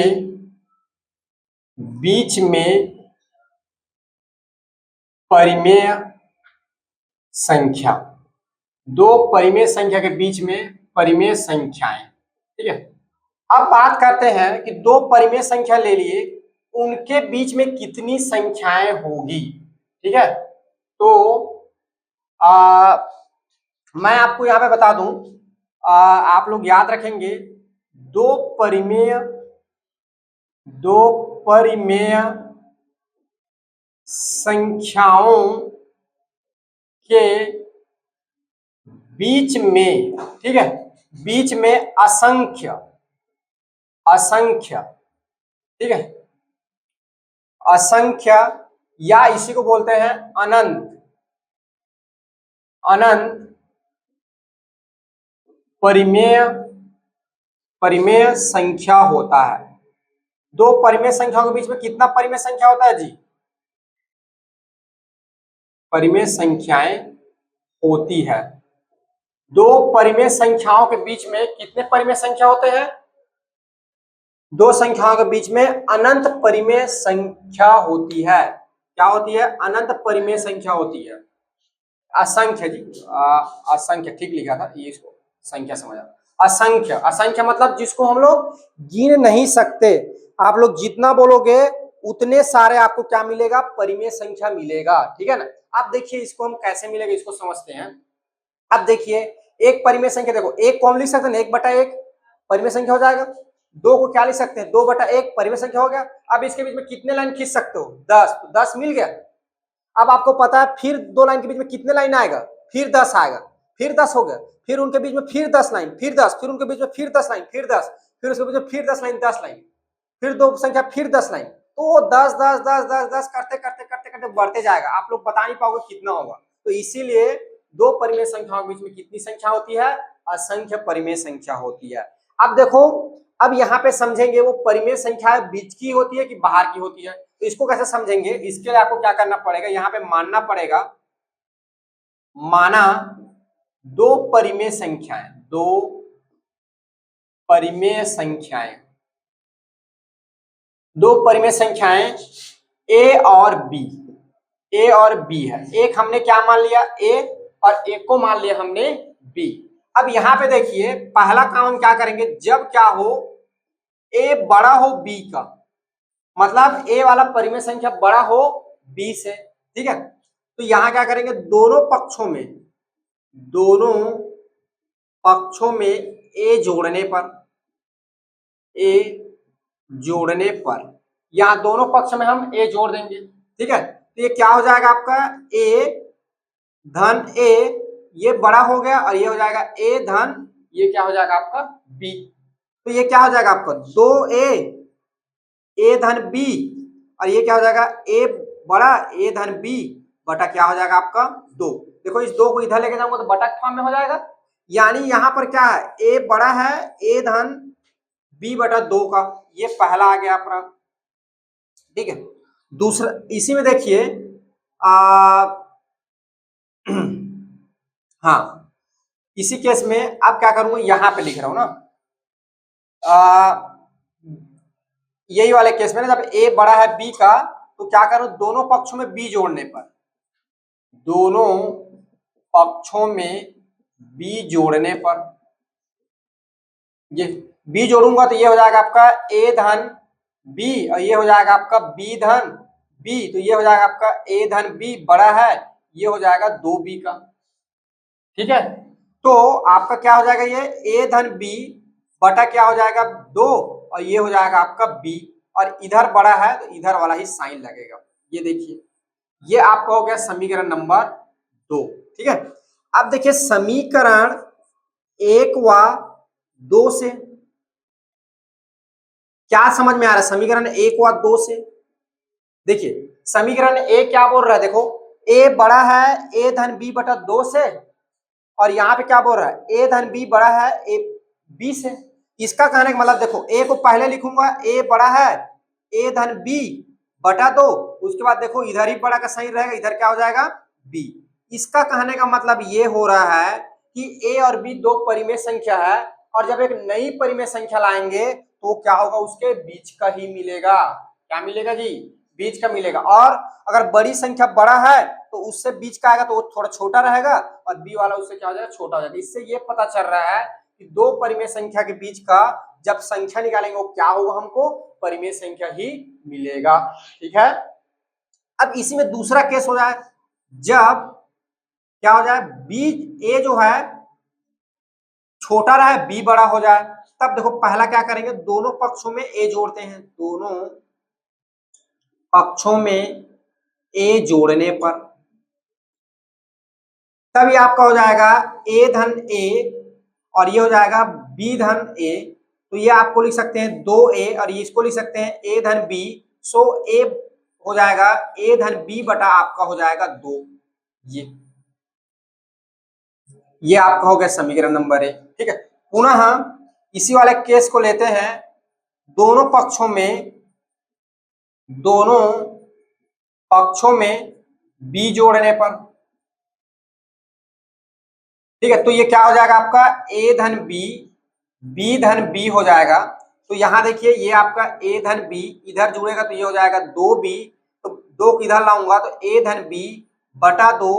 बीच में परिमेय संख्या, दो परिमेय संख्या के बीच में परिमेय संख्याएं, ठीक है। अब बात करते हैं कि दो परिमेय संख्या ले लिए, उनके बीच में कितनी संख्याएं होगी, ठीक है। तो मैं आपको यहां पे बता दूं, आप लोग याद रखेंगे, दो परिमेय संख्याओं के बीच में, ठीक है, बीच में असंख्य, ठीक है, असंख्य या इसी को बोलते हैं अनंत परिमेय संख्या होता है। दो परिमेय संख्याओं के बीच में कितना परिमेय संख्या होता है जी, परिमेय संख्याएं होती है। दो परिमेय संख्याओं के बीच में कितने परिमेय संख्या होते हैं, दो संख्याओं के बीच में अनंत परिमेय संख्या होती है। क्या होती है, अनंत परिमेय संख्या होती है। असंख्य जी, असंख्य ठीक लिखा था, ये इसको संख्या समझा। असंख्य, असंख्य मतलब जिसको हम लोग गिन नहीं सकते। आप लोग जितना बोलोगे उतने सारे आपको क्या मिलेगा, परिमेय संख्या मिलेगा, ठीक है ना। अब देखिए इसको हम कैसे मिलेगा, इसको समझते हैं। अब देखिए एक परिमेय संख्या, देखो एक को हम लिख सकते हैं 1/1 परिमेय संख्या हो जाएगा। दो को क्या लिख सकते हैं, 2/1 परिमेय संख्या हो गया। अब इसके बीच में कितने लाइन खींच सकते हो, 10, तो 10 मिल गया। अब आपको पता है फिर दो लाइन के बीच में कितने लाइन आएगा, फिर 10 आएगा, फिर 10 हो गया, फिर उनके बीच में फिर 10 लाइन, फिर 10, फिर उनके बीच में फिर 10 लाइन, फिर 10, फिर उसके बीच में फिर 10 लाइन, 10 लाइन, फिर दो संख्या फिर 10 लाइन। तो वो 10 10 10 10 10 करते करते करते करते बढ़ते जाएगा, आप लोग बता नहीं पाओगे कितना होगा। तो इसीलिए दो परिमेय संख्याओं के बीच में कितनी संख्या होती है, असंख्य परिमेय संख्या होती है। अब देखो अब यहाँ पे समझेंगे वो परिमेय संख्या बीच की होती है कि बाहर की होती है, तो इसको कैसे समझेंगे, इसके लिए आपको क्या करना पड़ेगा, यहाँ पे मानना पड़ेगा, माना दो परिमेय संख्याएं, दो परिमेय संख्याएं, दो परिमेय संख्याएं ए और बी, ए और बी है। एक हमने क्या मान लिया ए और एक को मान लिया हमने बी। अब यहाँ पे देखिए पहला काम हम क्या करेंगे, जब क्या हो ए बड़ा हो बी का, मतलब ए वाला परिमेय संख्या बड़ा हो बी से, ठीक है, तो यहाँ क्या करेंगे, दोनों पक्षों में ए जोड़ने पर यहाँ दोनों पक्ष में हम ए जोड़ देंगे, ठीक है, तो ये क्या हो जाएगा आपका ए धन ए, ये बड़ा हो गया और ये हो जाएगा ए धन, ये क्या हो जाएगा आपका बी, तो ये क्या हो जाएगा आपका 2a ए धन बी, और ये क्या हो जाएगा ए बड़ा ए धन बी बटा क्या हो जाएगा आपका 2। देखो इस 2 को इधर लेके जाऊंगा तो बटा फॉर्म में हो जाएगा, यानी यहाँ पर क्या है ए बड़ा है ए धन बी बटा 2 का, ये पहला आ गया अपना, ठीक है। दूसरा इसी में देखिए हाँ इसी केस में अब क्या करूंगा, यहां पे लिख रहा हूं ना, यही वाले केस में ना, जब ए बड़ा है बी का तो क्या करूं, दोनों पक्षों में बी जोड़ने पर, दोनों पक्षों में बी जोड़ने पर, ये बी जोड़ूंगा तो ये हो जाएगा आपका ए धन बी और ये हो जाएगा आपका बी धन बी, तो ये हो जाएगा आपका ए धन बी बड़ा है, ये हो जाएगा 2b का, ठीक है। तो आपका क्या हो जाएगा, ये ए धन बी बटा क्या हो जाएगा 2 और ये हो जाएगा आपका b, और इधर बड़ा है तो इधर वाला ही साइन लगेगा, ये देखिए ये आपका हो गया समीकरण नंबर 2, ठीक है। अब देखिए समीकरण 1 व 2 से क्या समझ में आ रहा है, समीकरण 1 व 2 से देखिए समीकरण ए क्या बोल रहा है, देखो ए बड़ा है ए धन बी बटा 2 से, और यहाँ पे क्या बोल रहा है ए धन बी बड़ा है ए बी से, इसका कहने का मतलब देखो ए को पहले लिखूंगा ए बड़ा है ए धन बी बटा 2, उसके बाद देखो इधर ही बड़ा का सही रहेगा, इधर क्या हो जाएगा बी। इसका कहने का मतलब ये हो रहा है कि ए और बी दो परिमेय संख्या है, और जब एक नई परिमेय संख्या लाएंगे तो क्या होगा, उसके बीच का ही मिलेगा, क्या मिलेगा जी, बीच का मिलेगा, और अगर बड़ी संख्या बड़ा है तो उससे बीच का आएगा तो वो थोड़ा छोटा रहेगा, और बी वाला उससे क्या हो जाएगा छोटा हो जाएगा। इससे ये पता चल रहा है कि दो परिमेय संख्या के बीच का जब संख्या निकालेंगे वो क्या होगा, हमको परिमेय संख्या ही मिलेगा, ठीक है। अब इसी में दूसरा केस हो जाए, जब क्या हो जाए बी ए जो है छोटा रहा बी बड़ा हो जाए, तब देखो पहला क्या करेंगे, दोनों पक्षों में ए जोड़ते हैं, दोनों पक्षों में ए जोड़ने पर, तब ये आपका हो जाएगा ए धन ए और ये हो जाएगा बी धन ए, तो ये आपको लिख सकते हैं 2a और ये इसको लिख सकते हैं ए धन बी, सो ए हो जाएगा ए धन बी बटा आपका हो जाएगा 2, ये आपका हो गया समीकरण नंबर 1, ठीक है। पुनः हम इसी वाले केस को लेते हैं, दोनों पक्षों में बी जोड़ने पर, ठीक है, तो ये क्या हो जाएगा आपका ए धन बी धन बी हो जाएगा, तो यहां देखिए ये आपका ए धन बी इधर जुड़ेगा तो ये हो जाएगा 2b, तो 2 को इधर लाऊंगा तो ए धन बी बटा 2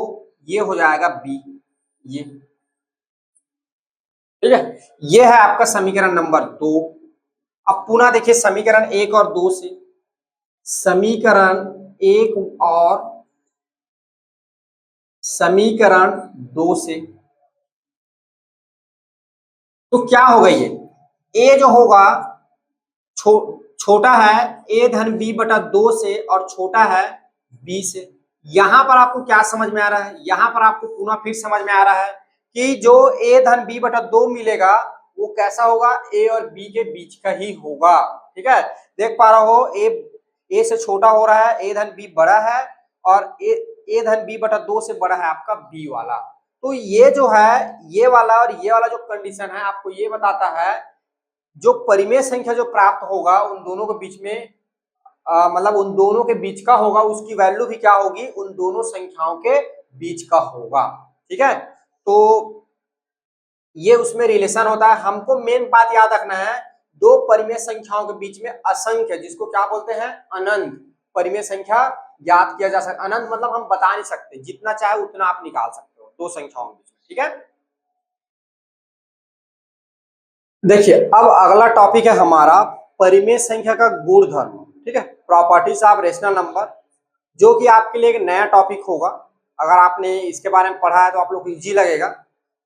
ये हो जाएगा b, ये ठीक है, ये है आपका समीकरण नंबर 2। अब पुनः देखिए समीकरण 1 और 2 से, समीकरण 1 और समीकरण 2 से, तो क्या होगा, ये ए जो होगा छोटा है ए धन बी बटा 2 से और छोटा है बी से। यहां पर आपको क्या समझ में आ रहा है, यहां पर आपको पुनः फिर समझ में आ रहा है कि जो ए धन बी बटा 2 मिलेगा वो कैसा होगा, ए और बी के बीच का ही होगा, ठीक है। देख पा रहा हो ए से छोटा हो रहा है, ए धन बी बड़ा है, और ए धन बी बटा 2 से बड़ा है आपका बी वाला, तो ये जो है ये वाला और ये वाला जो कंडीशन है आपको ये बताता है जो परिमेय संख्या जो प्राप्त होगा उन दोनों के बीच में मतलब उन दोनों के बीच का होगा, उसकी वैल्यू भी क्या होगी, उन दोनों संख्याओं के बीच का होगा। ठीक है, तो ये उसमें रिलेशन होता है। हमको मेन बात याद रखना है, दो परिमेय संख्याओं के बीच में असंख्य, जिसको क्या बोलते हैं, अनंत परिमेय संख्या ज्ञात किया जा सकता। अनंत मतलब हम बता नहीं सकते, जितना चाहे उतना आप निकाल सकते हो दो संख्याओं के बीच में। ठीक है, देखिए अब अगला टॉपिक है हमारा परिमेय संख्या का गुणधर्म। ठीक है, प्रॉपर्टीज ऑफ रेशनल नंबर, जो कि आपके लिए एक नया टॉपिक होगा। अगर आपने इसके बारे में पढ़ा है तो आप लोग को इजी लगेगा,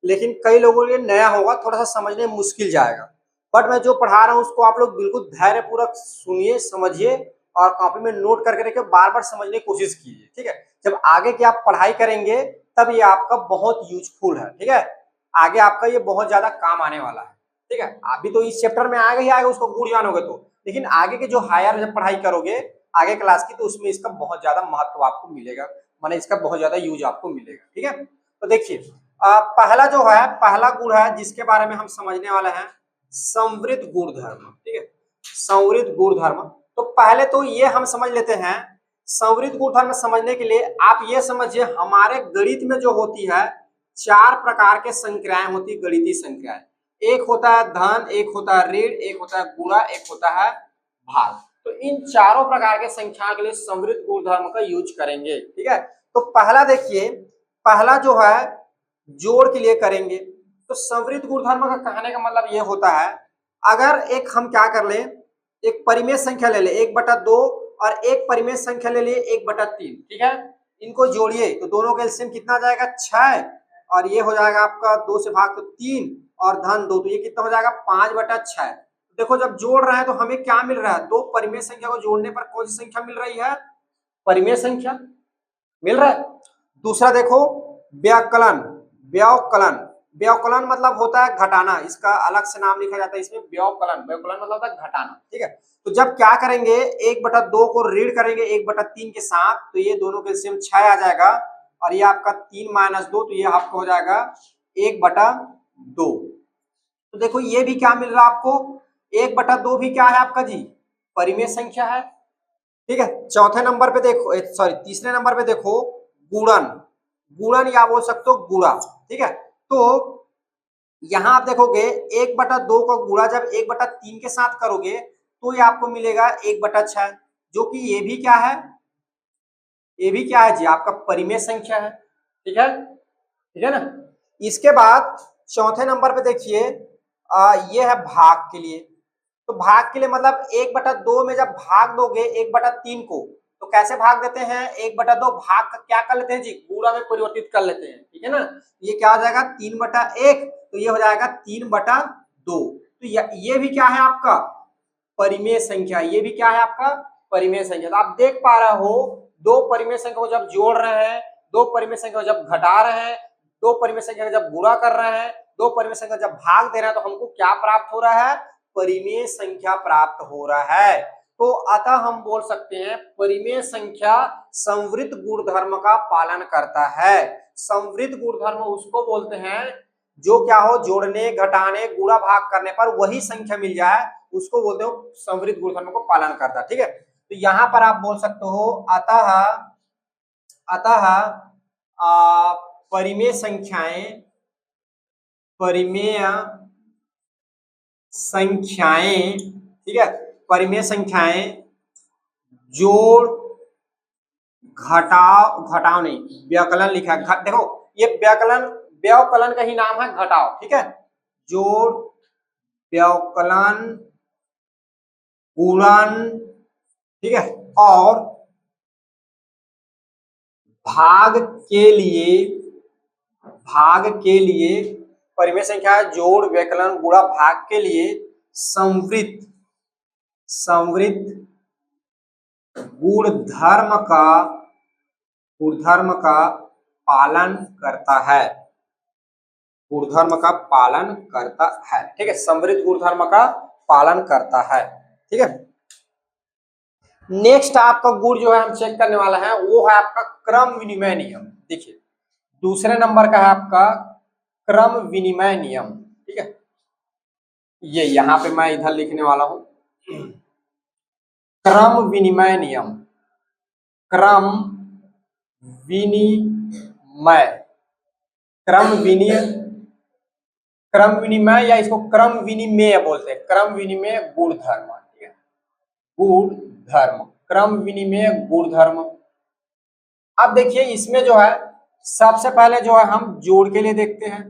लेकिन कई लोगों के लिए नया होगा, थोड़ा सा समझने में मुश्किल जाएगा। बट मैं जो पढ़ा रहा हूँ उसको आप लोग बिल्कुल धैर्यपूर्वक सुनिए, समझिए और कॉपी में नोट करके रखिए, बार बार समझने की कोशिश कीजिए। ठीक है, जब आगे की आप पढ़ाई करेंगे तब ये आपका बहुत यूजफुल है। ठीक है, आगे आपका ये बहुत ज्यादा काम आने वाला है। ठीक है, अभी तो इस चैप्टर में आगे ही आएगा, उसको गुण जानोगे तो, लेकिन आगे के जो हायर जब पढ़ाई करोगे आगे क्लास की, तो उसमें इसका बहुत ज्यादा महत्व आपको मिलेगा, माने इसका बहुत ज्यादा यूज आपको मिलेगा। ठीक है, तो देखिए पहला जो है, पहला गुण है जिसके बारे में हम समझने वाले हैं, संवृत गुणधर्म। ठीक है, संवृत गुणधर्म। तो पहले तो ये हम समझ लेते हैं, संवृत गुणधर्म समझने के लिए आप ये समझिए, हमारे गणित में जो होती है चार प्रकार के संख्याएं होती है, गणितीय संख्याएं। एक होता है धन, एक होता है ऋण, एक होता है गुणा, एक होता है भाग। तो इन चारों प्रकार के संख्याओं के लिए संवृत गुणधर्म का यूज करेंगे। ठीक है, तो पहला देखिए, पहला जो है जोड़ के लिए करेंगे। तो संवृत गुणधर्म का कहने का मतलब ये होता है, अगर एक हम क्या कर ले, एक परिमेय संख्या ले ले 1/2 और एक परिमेय संख्या ले लिए 1/3। ठीक है, इनको जोड़िए तो दोनों का एलसीएम कितना आ जाएगा, 6, और ये हो जाएगा आपका 2 से भाग तो 3 और धन 2, तो ये कितना हो जाएगा 5/6। देखो जब जोड़ रहे हैं तो हमें क्या मिल रहा है, दो परिमेय संख्या को जोड़ने पर कौन सी संख्या मिल रही है, परिमेय संख्या मिल रहा है। दूसरा देखो व्याकलन, व्यावकलन, व्यावकलन मतलब होता है घटाना, इसका अलग से नाम लिखा जाता है इसमें व्यावकलन, व्यावकलन मतलब होता है घटाना। ठीक है, तो जब क्या करेंगे 1/2 को ऋण करेंगे 1/3 के साथ, तो ये दोनों के एलसीएम 6 आ जाएगा, और ये आपका 3 - 2, तो ये आपका हो जाएगा 1/2। तो देखो ये भी क्या मिल रहा है आपको, 1/2 भी क्या है आपका जी, परिमेय संख्या है। ठीक है, चौथे नंबर पे देखो, सॉरी तीसरे नंबर पे देखो गुणन, गुणन या बोल सकते हो गुणा। ठीक है, तो यहां आप देखोगे 1/2 का गुणा जब 1/3 के साथ करोगे तो ये आपको मिलेगा 1/6, जो कि ये भी क्या है, ये भी क्या है जी, आपका परिमेय संख्या है। ठीक है, ठीक है ना। इसके बाद चौथे नंबर पे देखिए, ये है भाग के लिए। तो भाग के लिए मतलब 1/2 में जब भाग दोगे 1/3 को, तो कैसे भाग देते हैं, 1/2 भाग का क्या कर लेते हैं जी, गुणा में परिवर्तित कर लेते हैं। ठीक है ना, ये क्या हो जाएगा 3/1, तो ये हो जाएगा 3/2। तो ये भी क्या है आपका परिमेय संख्या, ये भी क्या है आपका परिमेय संख्या। तो आप देख पा रहे हो, दो परिमेय संख्या को जब जोड़ रहे हैं, दो परिमेय संख्या को जब घटा रहे हैं, दो परिमेय संख्या को जब गुणा कर रहे हैं, दो परिमेय संख्या जब भाग दे रहे हैं, तो हमको क्या प्राप्त हो रहा है, परिमेय संख्या प्राप्त हो रहा है। तो अतः हम बोल सकते हैं परिमेय संख्या संवृत गुणधर्म का पालन करता है। संवृत गुणधर्म उसको बोलते हैं जो क्या हो, जोड़ने घटाने गुणा भाग करने पर वही संख्या मिल जाए, उसको बोलते हो संवृत गुणधर्म को पालन करता है। ठीक है, तो यहां पर आप बोल सकते हो अतः, अतः परिमेय संख्याएं, परिमेय संख्याएं, ठीक है, परिमेय संख्याएं जोड़ घटाव, घटाव नहीं व्यवकलन लिखा है, देखो ये व्यवकलन, व्यवकलन का ही नाम है घटाव। ठीक है, जोड़ व्यवकलन गुणन, ठीक है, और भाग के लिए, भाग के लिए परिमेय संख्या जोड़ व्यवकलन गुणा भाग के लिए संवृत, संवृत गुणधर्म का, गुणधर्म का पालन करता है, गुणधर्म का पालन करता है। ठीक है, संवृत गुणधर्म का पालन करता है। ठीक है, नेक्स्ट आपका गुण जो है हम चेक करने वाला है वो है आपका क्रम विनिमय नियम। देखिए दूसरे नंबर का है आपका क्रम विनिमय नियम। ठीक है, ये यहाँ पे मैं इधर लिखने वाला हूं, क्रम विनिमय नियम, क्रम विनिमय, क्रम विनिमय, क्रम विनिमय या इसको क्रम विनिमय बोलते हैं, क्रम विनिमय गुण धर्म, ठीक है, गुण धर्म, क्रम विनिमय गुण धर्म। अब देखिए इसमें जो है सबसे पहले जो है हम जोड़ के लिए देखते हैं,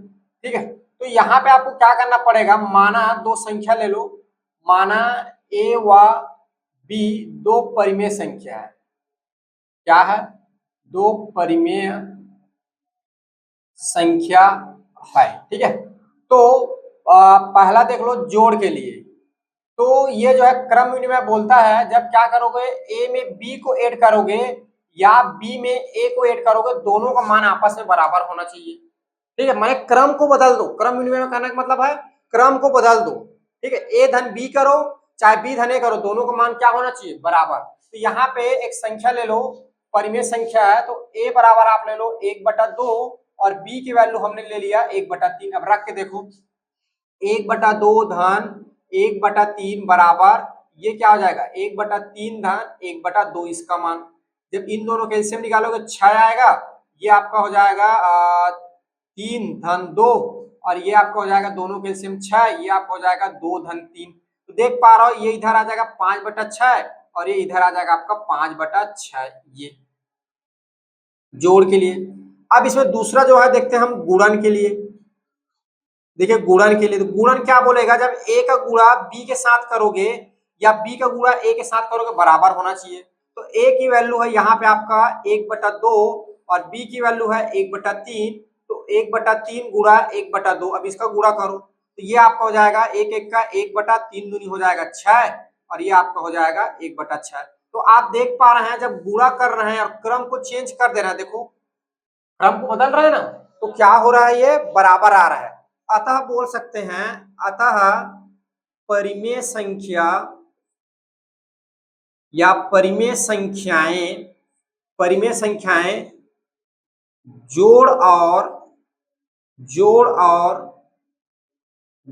ठीक है। तो यहाँ पे आपको क्या करना पड़ेगा, माना दो संख्या ले लो, माना ए व बी दो परिमेय संख्या है, क्या है, दो परिमेय संख्या है, ठीक है। तो पहला देख लो जोड़ के लिए, तो ये जो है क्रम विनिमय बोलता है जब क्या करोगे, ए में बी को ऐड करोगे या बी में ए को ऐड करोगे, दोनों का मान आपस में बराबर होना चाहिए, ठीक है। माने क्रम को बदल दो, क्रम विनिमय में कहने का मतलब है क्रम को बदल दो, ठीक है। ए धन बी करो चाहे बी धन ए करो, दोनों का मान क्या होना चाहिए, बराबर। तो यहाँ पे एक संख्या ले लो, परिमेय संख्या है, तो ए बराबर आप ले लो 1/2 और बी की वैल्यू हमने ले लिया 1/3। अब रख के देखो 1/2 धन 1/3 बराबर, ये क्या हो जाएगा 1/3 धन 1/2 इसका मान। जब इन दोनों का एलसीएम निकालोगे 6 आएगा, ये आपका हो जाएगा 3 धन 2 और ये आपका हो जाएगा दोनों के एलसीएम 6, ये आपका हो जाएगा 2 धन 3। तो देख पा रहा हो ये इधर आ जाएगा 5/6 और ये इधर आ जाएगा आपका 5/6, ये जोड़ के लिए। अब इसमें दूसरा जो है देखते हैं हम गुणन के लिए। देखिए गुणन के लिए, तो गुणन क्या बोलेगा, जब ए का गुणा बी के साथ करोगे या बी का गुणा ए के साथ करोगे बराबर होना चाहिए। तो ए की वैल्यू है यहाँ पे आपका 1/2 और बी की वैल्यू है 1/3, तो 1/3 गुणा 1/2, अब इसका गुणा करो तो ये आपका हो जाएगा 1 का 1/3 दूनी हो जाएगा 6 और ये आपका हो जाएगा 1/6। तो आप देख पा रहे हैं जब गुणा कर रहे हैं और क्रम को चेंज कर दे रहे हैं, देखो क्रम को बदल रहे हैं ना, तो क्या हो रहा है, ये बराबर आ रहा है। अतः बोल सकते हैं, अतः परिमेय संख्या या परिमेय संख्याएं जोड़ और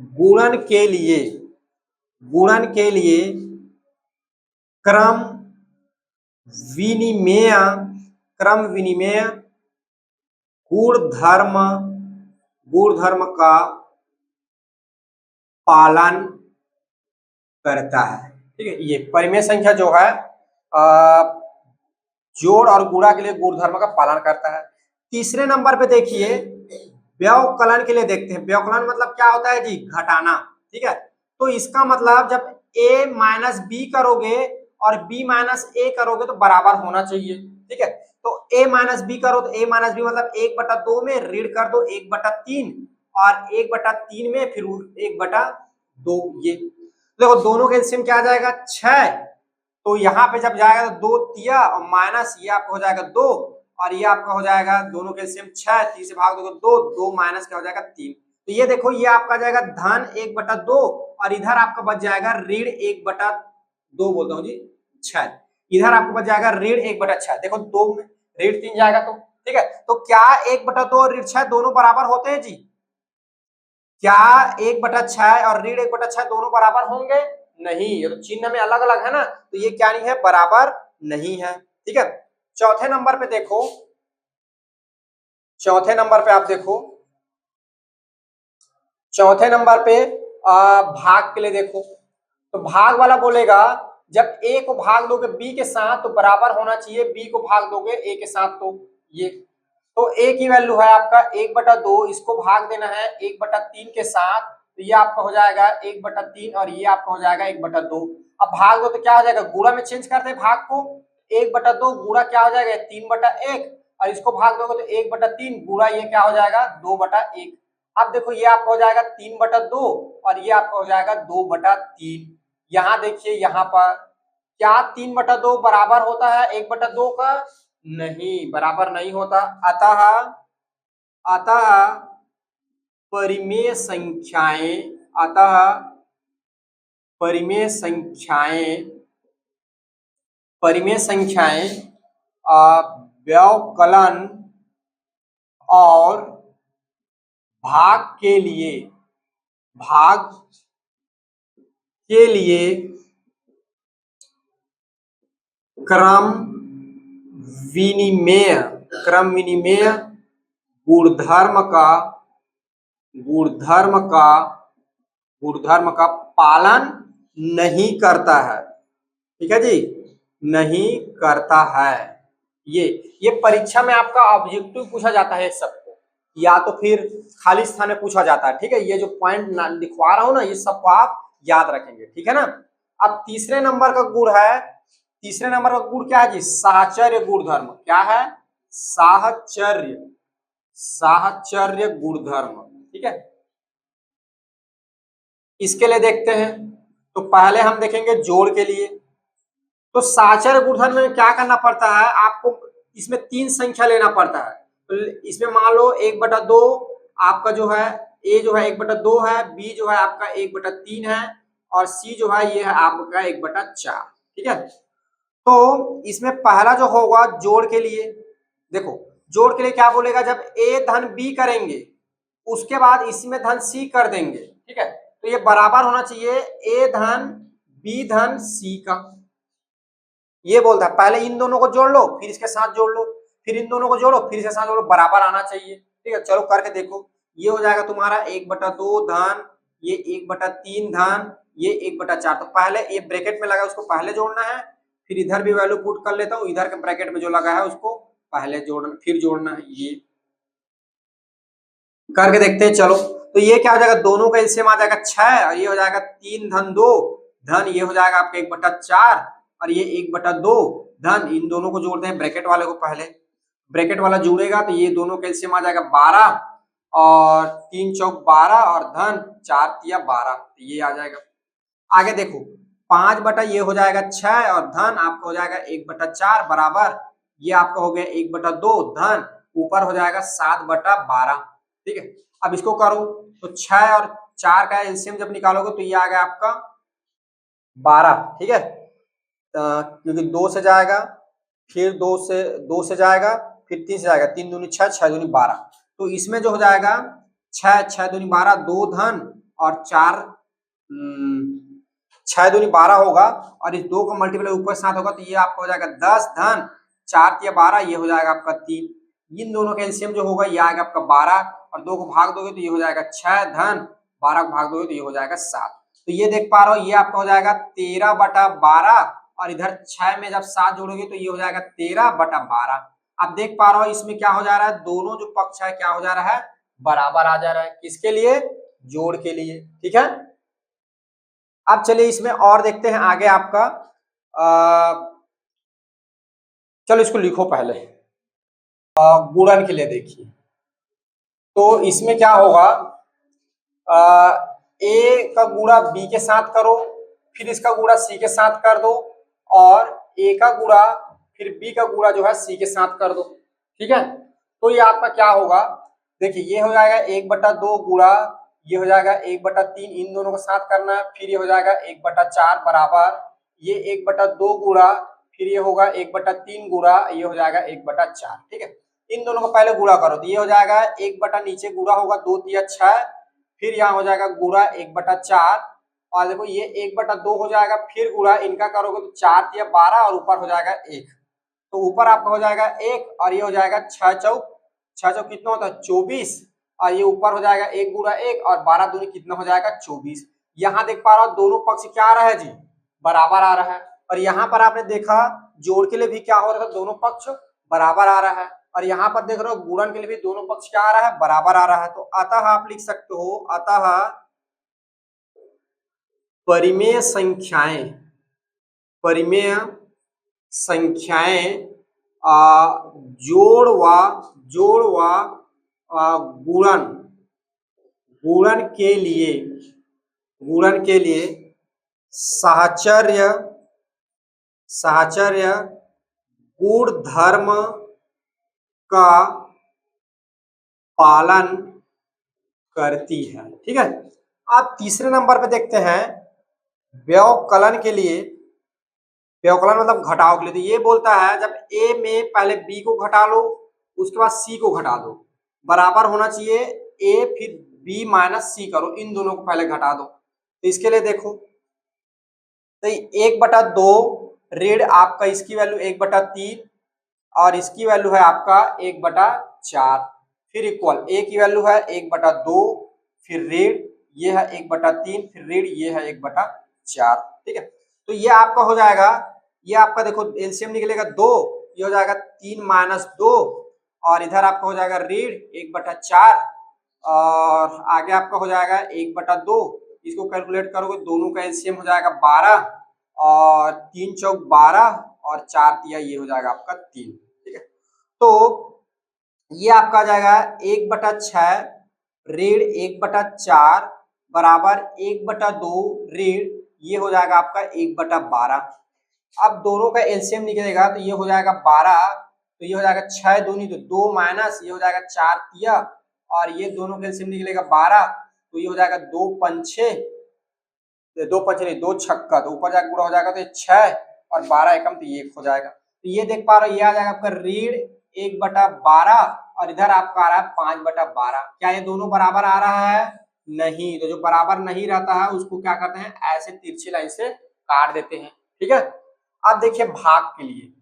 गुणन के लिए क्रम विनिमेय गुण धर्म का पालन करता है, ठीक है। ये परिमेय संख्या जो है जोड़ और गुणा के लिए गुण धर्म का पालन करता है। तीसरे नंबर पे देखिए व्यवकलन के लिए देखते हैं। व्यवकलन मतलब क्या होता है जी, घटाना, ठीक है। तो इसका मतलब जब a माइनस बी करोगे और b माइनस ए करोगे तो बराबर होना चाहिए, ठीक है। तो a माइनस बी करो तो a माइनस बी मतलब 1/2 में ऋण कर दो 1/3 और 1/3 में फिर 1/2, ये देखो दोनों का एलसीएम क्या आ जाएगा 6। तो यहाँ पे जब जाएगा तो 2 तिया और माइनस ये आपका हो जाएगा 2 और ये आपका हो जाएगा दोनों के एलसीएम 6, 3 से भाग दोगे 2, 2 माइनस क्या हो जाएगा 3। तो ये देखो ये आपका जाएगा धन 1/2 और इधर आपका बच जाएगा ऋण 1/2 बोलता हूँ जी 6, इधर आपको बच जाएगा ऋण 1/6। देखो 2 में ऋण 3 जाएगा तो ठीक है। तो क्या 1/2 और ऋण 6 दोनों बराबर होते हैं जी, क्या 1/6 और ऋण 1/6 दोनों बराबर होंगे, नहीं, ये तो चिन्ह में अलग अलग है ना, तो ये क्या नहीं है, बराबर नहीं है, ठीक है। चौथे नंबर पे देखो, चौथे नंबर पे आप देखो, चौथे नंबर पे भाग के लिए देखो। तो भाग वाला बोलेगा जब a को भाग दोगे b के साथ तो बराबर होना चाहिए, b को भाग दोगे a के साथ, तो ये तो a की वैल्यू है आपका 1/2, इसको भाग देना है 1/3 के साथ, तो ये आपका हो जाएगा 1/3 और ये आपका हो जाएगा 1/2। अब भाग दो तो क्या हो जाएगा, गुणा में चेंज करते हैं भाग को, 1/2 गुणा क्या हो जाएगा 3/1 और इसको भाग दोगे तो 1/3 गुणा ये क्या हो जाएगा 2/1। अब देखो ये आपका हो जाएगा 3/2 और ये आपका हो जाएगा 2/3। यहाँ देखिए यहाँ पर क्या 3/2 बराबर होता है 1/2 का, नहीं, बराबर नहीं होता। अतः अतः परिमेय संख्याएं अतः परिमेय संख्याएं परिमेय संख्याएं व्यवकलन और भाग के लिए भाग के लिए क्रम विनिमेय गुणधर्म का गुणधर्म का गुणधर्म का पालन नहीं करता है। ठीक है जी, नहीं करता है। ये परीक्षा में आपका ऑब्जेक्टिव पूछा जाता है सबको, या तो फिर खाली स्थान में पूछा जाता है। ठीक है, ये जो पॉइंट लिखवा रहा हूं ना, ये सबको आप याद रखेंगे। ठीक है ना। अब तीसरे नंबर का गुण है, तीसरे नंबर का गुण क्या है जी? साहचर्य गुणधर्म। क्या है? साहचर्य, साहचर्य गुणधर्म। ठीक है, इसके लिए देखते हैं। तो पहले हम देखेंगे जोड़ के लिए। तो साहचर्य गुणधर्म में क्या करना पड़ता है आपको? इसमें 3 संख्या लेना पड़ता है। तो इसमें मान लो 1/2 आपका जो है, ए जो है 1/2 है, बी जो है आपका 1/3 है, और सी जो है ये है आपका 1/4। ठीक है, तो इसमें पहला जो होगा जोड़ के लिए, देखो जोड़ के लिए क्या बोलेगा, जब ए धन बी करेंगे उसके बाद इसमें धन सी कर देंगे। ठीक है, तो ये बराबर होना चाहिए ए धन बी धन सी का। ये बोलता है पहले इन दोनों को जोड़ लो, फिर इसके साथ जोड़ लो, फिर इन दोनों को जोड़ो, फिर इसके साथ जोड़ो, बराबर आना चाहिए। ठीक है, चलो करके देखो। ये हो जाएगा तुम्हारा 1/2 धन, ये 1/3 धन, ये 1/4। तो पहले ये ब्रैकेट में लगा उसको पहले जोड़ना है, फिर इधर भी वैल्यू पुट कर लेता हूँ, इधर के ब्रैकेट में जो लगा है उसको पहले जोड़ना, फिर जोड़ना है। ये करके देखते हैं। चलो, तो ये क्या हो जाएगा, दोनों का एलसीएम आ जाएगा 6, और ये हो जाएगा 3 धन 2 धन, ये हो जाएगा आपका 1/4, और ये 1/2 धन। इन दोनों को जोड़ते हैं, ब्रैकेट वाले को पहले, ब्रैकेट वाला जुड़ेगा तो ये दोनों का एलसीएम आ जाएगा 12, और 3 चौक 12, और धन 4 तिया 12, तो ये आ जाएगा। आगे देखो 5 बटा ये हो जाएगा 6, और धन आपका हो जाएगा 1/4 बराबर, ये आपका हो गया 1/2 धन, ऊपर हो जाएगा 7/12। ठीक है, अब इसको करो तो 6 और 4 का एलसीएम जब निकालोगे तो ये आ गया आपका 12। ठीक है, क्योंकि 2 से जाएगा, फिर 2 से जाएगा, फिर 3 से जाएगा, 3 दूनी 6, 6 दूनी 12। तो इसमें जो हो जाएगा 6, 6 दूनी 12, 2 धन और 4, 6 दूनी 12 होगा, और इस 2 का मल्टीप्लाई ऊपर 7 होगा, तो ये आपका हो जाएगा 10 धन 4 तिया 12, ये हो जाएगा आपका 3। इन दोनों का एलसीएम जो होगा ये आएगा आपका 12, और 2 को भाग दोगे तो ये हो जाएगा 6 धन 12 को भाग दोगे तो ये हो जाएगा 7। तो ये देख पा रहे हो, ये आपका हो जाएगा 13/12, और इधर 6 में जब 7 जोड़ोगे तो ये हो जाएगा 13/12। आप देख पा रहे हो इसमें क्या हो जा रहा है, दोनों जो पक्ष है क्या हो जा रहा है, बराबर आ जा रहा है। किसके लिए? जोड़ के लिए। ठीक है, अब चलिए इसमें और देखते हैं आगे आपका। चलो इसको लिखो पहले, गुणन के लिए देखिए। तो इसमें क्या होगा, ए का गुणा बी के साथ करो, फिर इसका गुणा सी के साथ कर दो, और ए का गुणा फिर बी का गुणा जो है सी के साथ कर दो। ठीक है, तो ये आपका क्या होगा, देखिए ये हो जाएगा 1/2 गुणा, ये हो जाएगा 1/3, इन दोनों को साथ करना है, फिर ये हो जाएगा 1/4 बराबर, ये 1/2 गुणा, फिर ये होगा 1/3 गुणा, ये हो जाएगा 1/4। ठीक है, इन दोनों को पहले गुणा करो तो ये हो जाएगा 1 नीचे गुणा होगा 2 तिया 6, फिर यहाँ हो जाएगा गुणा 1/4, और देखो ये 1/2 हो जाएगा, फिर गुणा इनका करोगे तो 4 तिया 12, और ऊपर हो जाएगा 1, तो ऊपर आपका हो जाएगा 1, और ये हो जाएगा 6 चौक कितना होता है 24, और ये ऊपर हो जाएगा 1 गुणा 1, और 12 दूनी कितना हो जाएगा 24। यहाँ देख पा रहा हो दोनों पक्ष क्या आ रहा है जी, बराबर आ रहा है। और यहाँ पर आपने देखा जोड़ के लिए भी क्या हो रहा था, दोनों पक्ष बराबर आ रहा है, और यहाँ पर देख रहे हो गुणन के लिए भी दोनों पक्ष क्या आ रहा है, बराबर आ रहा है। तो अतः आप लिख सकते हो, अतः परिमेय संख्याएं, परिमेय संख्याएं जोड़ व गुणन गुणन के लिए साहचर्य गुणधर्म का पालन करती है। ठीक है, अब तीसरे नंबर पे देखते हैं व्यवकलन के लिए। व्यवकलन मतलब घटाव के लिए, तो ये बोलता है जब ए में पहले बी को घटा लो, उसके बाद सी को घटा दो, बराबर होना चाहिए ए फिर बी माइनस सी करो, इन दोनों को पहले घटा दो। तो इसके लिए देखो तो 1/2 ऋण आपका इसकी वैल्यू 1/3 और इसकी वैल्यू है आपका 1/4। फिर इक्वल ए की वैल्यू है 1/2, फिर ऋण ये है 1/3, फिर ऋण ये है 1/4। ठीक है, तो ये आपका हो जाएगा, ये आपका देखो एलसीएम निकलेगा 2, ये हो जाएगा 3-2 और इधर आपका हो जाएगा ऋण 1/4 और आगे आपका हो जाएगा 1/2। इसको कैलकुलेट करोगे दोनों का एलसीएम हो जाएगा 12 और 3 चौक 12 और 4 तिया ये हो जाएगा आपका 3। ठीक है, तो ये आपका आ जाएगा 1/6 ऋण 1/4 बराबर 1/2 ऋण ये हो जाएगा आपका 1/12। अब दोनों का एलसीएम निकलेगा तो ये हो जाएगा 12, तो ये हो जाएगा 6 दूनी तो 2 माइनस ये हो जाएगा 4 तिया और ये दोनों का एलसीएम निकलेगा 12, तो ये हो जाएगा 2 पंचे, 2 पंचे नहीं 2 छक्का, तो ऊपर जाकर पूरा हो जाएगा तो ये 6 और 12 एकम तो ये 1 हो जाएगा। तो ये देख पा रहे हो ये आ जाएगा आपका ऋण 1/12 और इधर आपका आ रहा है 5/12। क्या ये दोनों बराबर आ रहा है? नहीं, तो जो बराबर नहीं रहता है उसको क्या करते हैं, ऐसे तिरछी लाइन से काट देते हैं। ठीक है, अब देखिए भाग के लिए,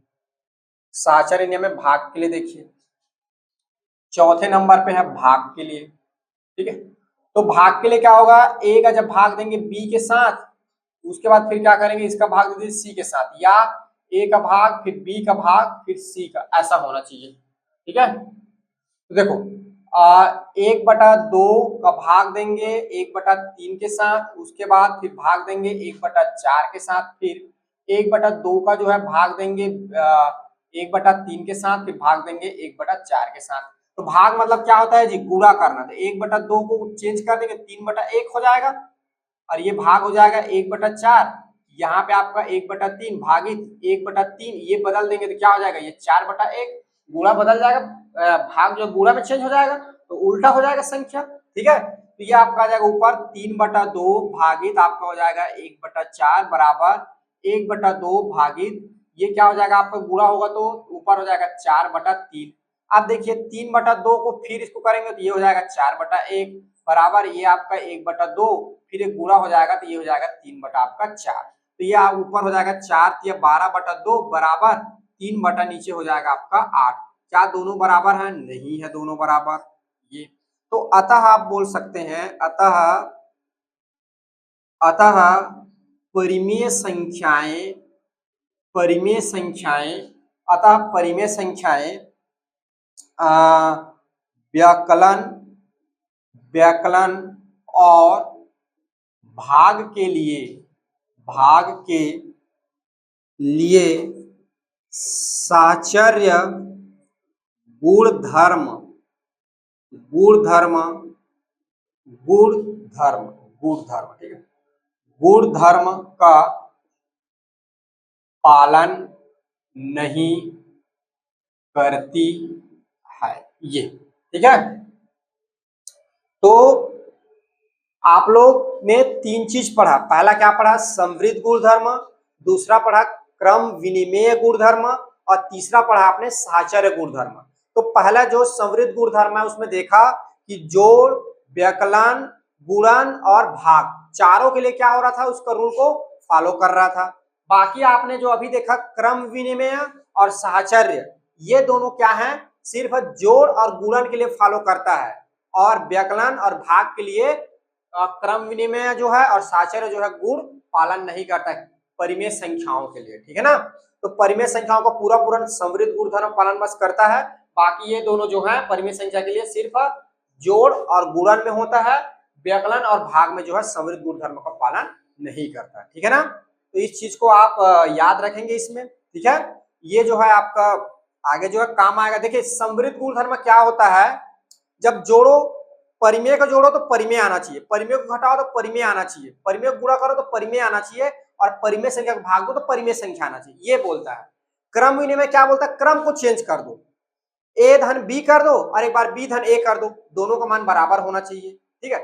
साहचर्य नियम में भाग के लिए देखिए चौथे नंबर पे है भाग के लिए। ठीक है, तो भाग के लिए क्या होगा, ए का जब भाग देंगे बी के साथ उसके बाद फिर क्या करेंगे, इसका भाग दे देंगे सी के साथ, या ए का भाग फिर बी का भाग फिर सी का, ऐसा होना चाहिए। ठीक है, तो देखो 1/2 का भाग देंगे 1/3 के साथ, उसके बाद फिर भाग देंगे 1/4 के साथ, फिर 1/2 का जो है भाग देंगे 1/3 के साथ, फिर भाग देंगे 1/4 के साथ। तो भाग मतलब क्या होता है जी, गुणा करना। तो 1/2 को चेंज कर देंगे 3/1 हो जाएगा और ये भाग हो जाएगा 1/4। यहाँ पे आपका 1/3 भागित 1/3 ये बदल देंगे तो क्या हो जाएगा, ये 4/1 गुणा बदल जाएगा, भाग जो गुणा में चेंज हो जाएगा तो उल्टा हो जाएगा संख्या। ठीक है, तो ये आपका आ जाएगा ऊपर 3/2 भागित आपका हो जाएगा 1/4 बराबर 1/2 भागित ये क्या हो जाएगा आपका गुणा होगा तो ऊपर हो जाएगा 4/3। अब देखिए 3/2 को फिर इसको करेंगे तो ये हो जाएगा 4/1 बराबर ये आपका 1/2 फिर एक गुणा हो जाएगा तो ये हो जाएगा 3/4। तो ये ऊपर हो जाएगा 4 या 12/2 बराबर 3 नीचे हो जाएगा आपका 8। क्या दोनों बराबर है? नहीं है दोनों बराबर। ये तो अतः आप बोल सकते हैं अतः अतः परिमेय संख्याएं परिमेय संख्याएं अतः परिमेय संख्याएं व्याकलन व्याकलन और भाग के लिए साहचर्य गुणधर्म गुणधर्म गुणधर्म गुणधर्म ठीक है, गुणधर्म का पालन नहीं करती है। ये ठीक है, तो आप लोग ने 3 चीज पढ़ा। पहला क्या पढ़ा, समृद्ध गुणधर्म, दूसरा पढ़ा क्रम विनिमेय गुणधर्म और तीसरा पढ़ा आपने साहचर्य गुणधर्म। तो पहला जो समृद्ध गुणधर्म है उसमें देखा कि जोड़, व्यकलन, गुणन और भाग चारों के लिए क्या हो रहा था, उसका रूल को फॉलो कर रहा था। बाकी आपने जो अभी देखा क्रम विनिमय और साहचर्य, ये दोनों क्या है, सिर्फ जोड़ और गुणन के लिए फॉलो करता है और व्यकलन और भाग के लिए क्रम विनिमय जो है और साहचर्य जो है गुण पालन नहीं करता है परिमेय संख्याओं के लिए। ठीक है ना, तो परिमेय संख्याओं का पूरा पूरा समृद्ध गुणधर्म पालन बस करता है, बाकी ये दोनों जो है परिमेय संख्या के लिए सिर्फ जोड़ और गुणन में होता है, व्यकलन और भाग में जो है समृद्ध गुणधर्म का पालन नहीं करता। ठीक है ना, तो इस चीज को आप याद रखेंगे इसमें। ठीक है, ये जो है आपका आगे जो है काम आएगा। देखिए समृद्ध गुणधर्म क्या होता है, जब जोड़ो परिमेय का जोड़ो तो परिमेय आना चाहिए, परिमेय को घटाओ तो परिमेय आना चाहिए, परिमेय को गुणा करो तो परिमेय आना चाहिए और परिमेय संख्या को भाग दो तो परिमेय संख्या आना चाहिए, ये बोलता है। क्रम विनिमय क्या बोलता है, क्रम को चेंज कर दो, ए धन बी कर दो और एक बार बी धन ए कर दो, दोनों का मान बराबर होना चाहिए। ठीक है,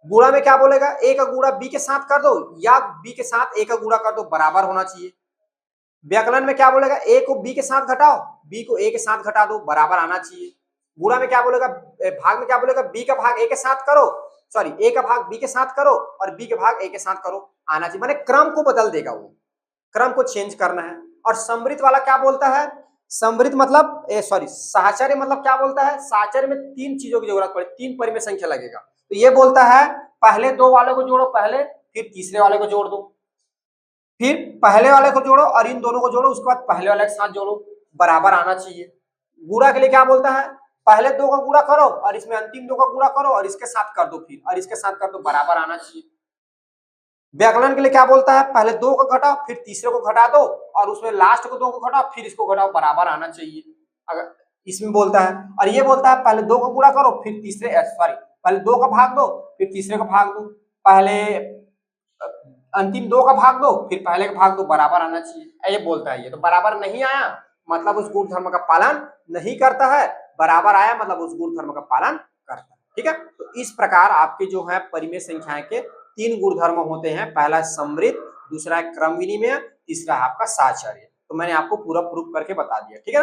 गुणा में क्या बोलेगा, ए का गुणा बी के साथ कर दो या बी के साथ ए का गुणा कर दो, बराबर होना चाहिए। व्याकलन में क्या बोलेगा, ए को बी के साथ घटाओ, बी को ए के साथ घटा दो, बराबर आना चाहिए। गुणा में क्या बोलेगा, भाग में क्या बोलेगा, बी का भाग ए के साथ करो, सॉरी ए का भाग बी के साथ करो और बी के भाग ए के साथ करो, आना चाहिए, माने क्रम को बदल देगा, वो क्रम को चेंज करना है। और समृद्ध वाला क्या बोलता है, समृद्ध मतलब सॉरी साहचर्य मतलब क्या बोलता है, साहचर्य में तीन चीजों की जरूरत पड़े, तीन परिमेय संख्या लगेगा। तो ये बोलता है पहले दो वाले को जोड़ो पहले, फिर तीसरे वाले को जोड़ दो, फिर पहले वाले को जोड़ो और इन दोनों को जोड़ो, उसके बाद पहले वाले के साथ जोड़ो, बराबर आना चाहिए। गुणा के लिए क्या बोलता है, पहले दो का गुणा करो और इसमें अंतिम दो का गुणा करो और इसके साथ कर दो, फिर और इसके साथ कर दो, बराबर आना चाहिए। व्याकलन के लिए क्या बोलता है, पहले दो को घटाओ फिर तीसरे को घटा दो और उसमें लास्ट को दो को घटाओ फिर इसको घटाओ, बराबर आना चाहिए, अगर इसमें बोलता है। और ये बोलता है पहले दो को गुणा करो फिर तीसरे सॉरी पहले दो का भाग दो फिर तीसरे का भाग दो, पहले अंतिम दो का भाग दो फिर पहले का भाग दो, बराबर आना चाहिए, ये बोलता है। ये तो बराबर नहीं आया मतलब उस गुण धर्म का पालन नहीं करता है, बराबर आया मतलब उस गुण धर्म का पालन करता है। ठीक है, तो इस प्रकार आपके जो है परिमेय संख्याएं के तीन गुण धर्म होते हैं, पहला समृद्ध, दूसरा है क्रम विनिमय, तीसरा है आपका साहचर्य। तो मैंने आपको पूरा प्रूफ करके बता दिया। ठीक है,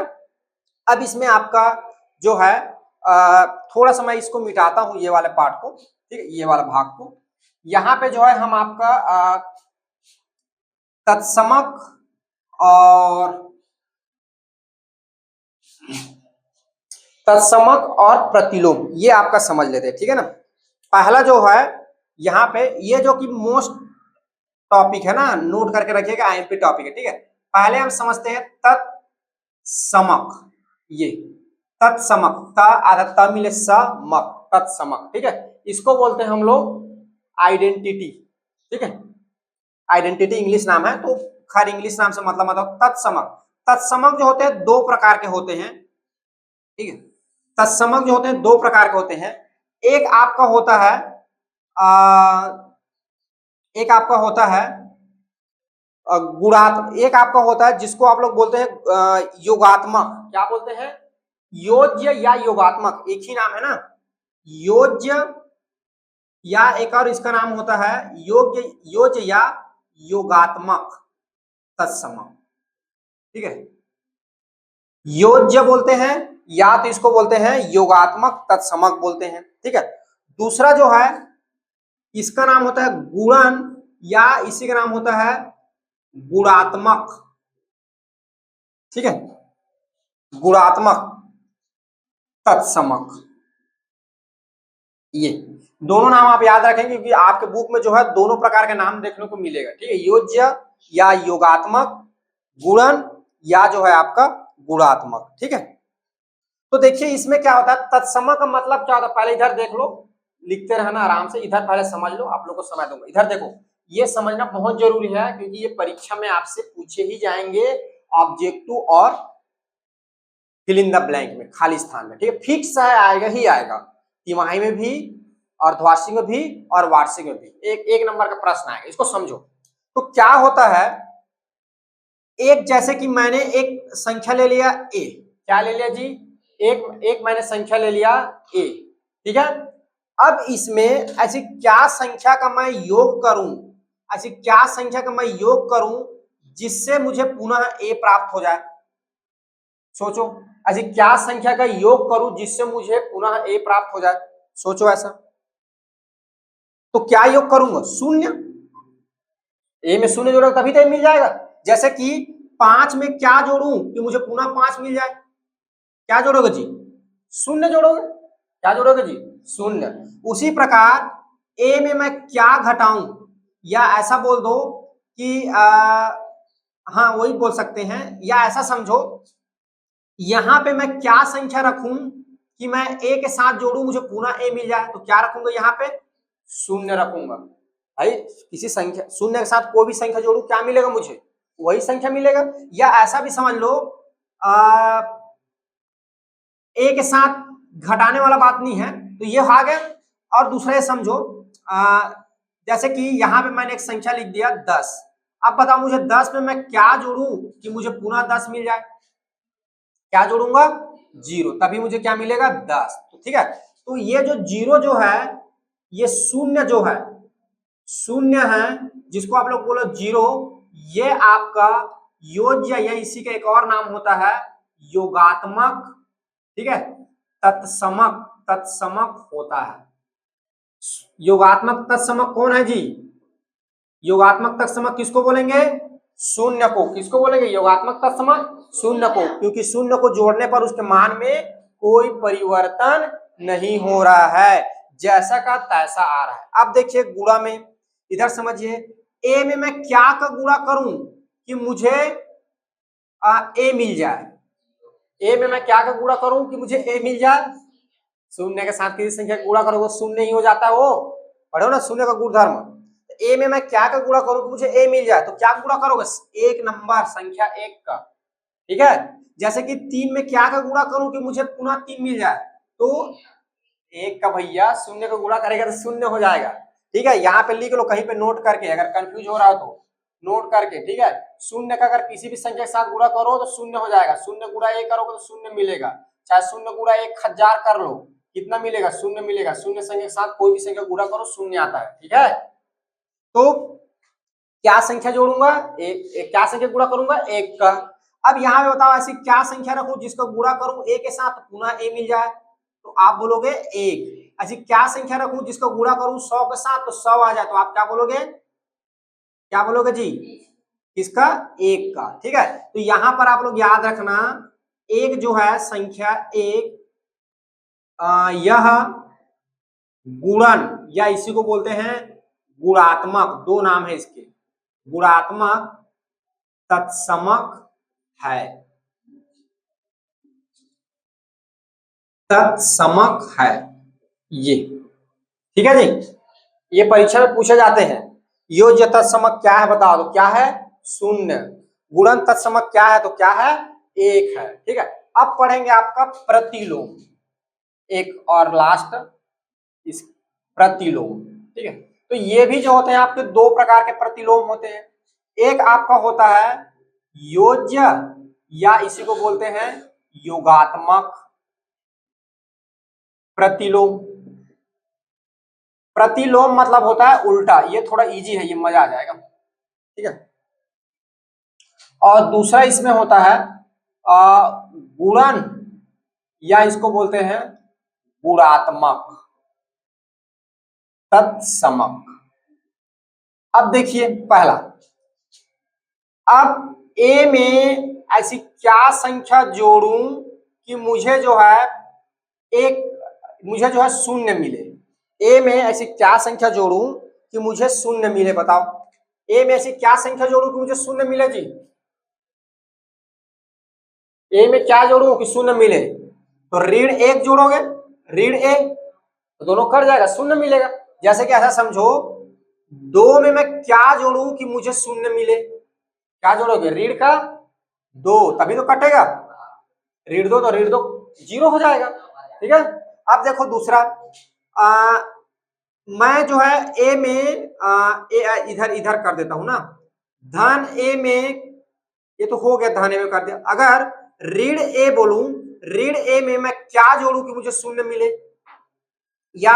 अब इसमें आपका जो है थोड़ा सा मैं इसको मिटाता हूं ये वाले पार्ट को, ठीक है, ये वाला भाग को। यहाँ पे जो है हम आपका तत्समक और प्रतिलोम ये आपका समझ लेते हैं। ठीक है ना, पहला जो है यहाँ पे ये जो कि मोस्ट टॉपिक है ना, नोट करके रखिएगा, आईएमपी टॉपिक है। ठीक है, पहले हम समझते हैं तत्समक, ये तत्समक त आधा त मिले समक, तत्समक। ठीक है, इसको बोलते हैं हम लोग आइडेंटिटी। ठीक है, आइडेंटिटी इंग्लिश नाम है, तो खैर इंग्लिश नाम से मतलब तत्समक। तत्समक जो होते हैं दो प्रकार के होते हैं। ठीक है, तत्समक जो होते हैं दो प्रकार के होते हैं, एक आपका होता है एक आपका होता है गुणात्मक, एक आपका होता है जिसको आप लोग बोलते हैं योगात्मक। क्या बोलते हैं, योज्य या योगात्मक, एक ही नाम है ना, योज्य या एक और इसका नाम होता है योज्य या योगात्मक तत्समक। ठीक है, योज्य बोलते हैं या तो इसको बोलते हैं योगात्मक तत्समक बोलते हैं। ठीक है, दूसरा जो है इसका नाम होता है गुणन या इसी का नाम होता है गुणात्मक। ठीक है, गुणात्मक तत्समक, ये दोनों नाम आप याद रखेंगे क्योंकि आपके बुक में जो है दोनों प्रकार के नाम देखने को मिलेगा। ठीक है, योज्य या योगात्मक, गुणन या जो है आपका गुणात्मक। ठीक है, तो देखिए इसमें क्या होता है, तत्समक का मतलब क्या होता है, पहले इधर देख लो, लिखते रहना आराम से, इधर पहले समझ लो, आप लोग को समय दूंगा। इधर देखो, ये समझना बहुत जरूरी है क्योंकि ये परीक्षा में आपसे पूछे ही जाएंगे, ऑब्जेक्टिव और फिल इन द ब्लैंक में, खाली स्थान में। ठीक है, फिक्स है, आएगा ही आएगा, तिमाही में भी, अर्धवार्षिक में भी और वार्षिक में भी एक नंबर का प्रश्न आएगा, इसको समझो। तो क्या होता है, एक जैसे कि मैंने एक संख्या ले लिया ए, क्या ले लिया जी, एक मैंने संख्या ले लिया ए। ठीक है, अब इसमें ऐसी क्या संख्या का मैं योग करूं, ऐसी क्या संख्या का मैं योग करूं जिससे मुझे पुनः ए प्राप्त हो जाए, सोचो, ऐसी क्या संख्या का योग करूं जिससे मुझे पुनः ए प्राप्त हो जाए, सोचो ऐसा। तो क्या योग करूंगा, शून्य, ए में शून्य जोड़ोगे तभी तो मिल जाएगा। जैसे कि 5 में क्या जोड़ूं कि मुझे पुनः 5 मिल जाए, क्या जोड़ोगे जी, शून्य जोड़ोगे, क्या जोड़ोगे जी, शून्य। उसी प्रकार ए में मैं क्या घटाऊं, या ऐसा बोल दो कि हाँ वही बोल सकते हैं, या ऐसा समझो यहां पे मैं क्या संख्या रखूं कि मैं ए के साथ जोड़ूं मुझे पुनः ए मिल जाए, तो क्या रखूंगा यहाँ पे, शून्य रखूंगा। भाई किसी संख्या शून्य के साथ कोई भी संख्या जोड़ू क्या मिलेगा, मुझे वही संख्या मिलेगा। या ऐसा भी समझ लो ए के साथ घटाने वाला बात नहीं है, तो ये आ गया। और दूसरा ये समझो जैसे कि यहाँ पे मैंने एक संख्या लिख दिया 10, अब बताओ मुझे 10 में मैं क्या जोड़ूं कि मुझे पुनः 10 मिल जाए, क्या जोड़ूंगा, 0, तभी मुझे क्या मिलेगा, 10। तो ठीक है, तो ये जो 0 जो है, ये शून्य जो है, शून्य है जिसको आप लोग बोलो 0, ये आपका योज्य या इसी का एक और नाम होता है योगात्मक, ठीक है, तत्समक होता है। योगात्मक तत्समक कौन है जी? योगात्मक तत्समक किसको बोलेंगे? शून्य को। किसको बोलेंगे? योगात्मक तत्समक शून्य को, क्योंकि शून्य को जोड़ने पर उसके मान में कोई परिवर्तन नहीं हो रहा है, जैसा का तैसा आ रहा है। अब देखिए गुणा में, इधर समझिए, ए में मैं क्या का गुणा करूं कि मुझे ए मिल जाए? ए में मैं क्या का गुणा करूं कि मुझे ए मिल जाए? शून्य के साथ किसी संख्या का गुणा करोगे शून्य ही हो जाता है, वो पढ़ो ना शून्य का गुणधर्म। ए में मैं क्या का गुणा करूं कि मुझे ए मिल जाए? तो क्या गुणा करोगे? एक नंबर संख्या एक का, ठीक है। जैसे कि 3 में क्या का गुणा करूं कि मुझे पुनः 3 मिल जाए? तो एक का भैया शून्य का गुणा करेगा तो शून्य हो जाएगा, ठीक है। यहाँ पे लिख लो कहीं पे नोट करके, अगर कंफ्यूज हो रहा हो तो नोट करके, ठीक है। शून्य का अगर किसी भी संख्या के साथ गुणा करो तो शून्य हो जाएगा। शून्य गुणा एक करोगे तो शून्य मिलेगा, चाहे शून्य गुणा 1000 कर लो, कितना मिलेगा? शून्य मिलेगा। शून्य संख्या के साथ कोई भी संख्या गुणा करो शून्य आता है, ठीक है। तो क्या संख्या जोड़ूंगा? एक क्या संख्या गुणा करूंगा? एक का। अब यहाँ पे बताओ ऐसी क्या संख्या रखूं जिसको गुणा करूं ए के साथ पुनः ए मिल जाए? तो आप बोलोगे एक। ऐसी क्या संख्या रखूं जिसको गुणा करूं 100 के साथ तो 100 आ जाए? तो आप क्या बोलोगे? क्या बोलोगे जी? किसका? एक का, ठीक है। तो यहां पर आप लोग याद रखना, एक जो है संख्या एक, यह गुणन या इसी को बोलते हैं गुणात्मक, दो नाम है इसके, गुणात्मक तत्समक है, तत्समक है ये, ठीक है जी। ये परीक्षा में पूछे जाते हैं। योज्य तत्समक क्या है बताओ? तो क्या है? शून्य। गुणन तत्समक क्या है? तो क्या है? एक है, ठीक है। अब पढ़ेंगे आपका प्रतिलोम, एक और लास्ट इस प्रतिलोम, ठीक है। तो ये भी जो होते हैं आपके दो प्रकार के प्रतिलोम होते हैं। एक आपका होता है योज्य या इसी को बोलते हैं योगात्मक प्रतिलोम। प्रतिलोम मतलब होता है उल्टा, ये थोड़ा इजी है, ये मजा आ जाएगा, ठीक है। और दूसरा इसमें होता है गुणन या इसको बोलते हैं गुणात्मक तत्समक। अब देखिए पहला, अब ए में ऐसी क्या संख्या जोड़ूं कि मुझे जो है शून्य मिले? ए में ऐसी क्या संख्या जोड़ूं कि मुझे शून्य मिले? बताओ, ए में ऐसी क्या संख्या जोड़ूं कि मुझे शून्य मिले जी? ए में क्या जोड़ूं कि शून्य मिले? तो ऋण एक जोड़ोगे, ऋण ए, तो दोनों कट जाएगा, शून्य मिलेगा। जैसे कि ऐसा समझो, दो में मैं क्या जोड़ूं कि मुझे शून्य मिले? क्या जोड़ोगे? ऋण का दो, तभी तो कटेगा। ऋण दो तो ऋण दो जीरो हो जाएगा, ठीक है। अब देखो दूसरा, मैं जो है ए में इधर इधर कर देता हूं ना, धन ए में, ये तो हो गया, धन ए में कर दिया। अगर ऋण ए बोलूं, ऋण ए में मैं क्या जोड़ूं कि मुझे शून्य मिले? या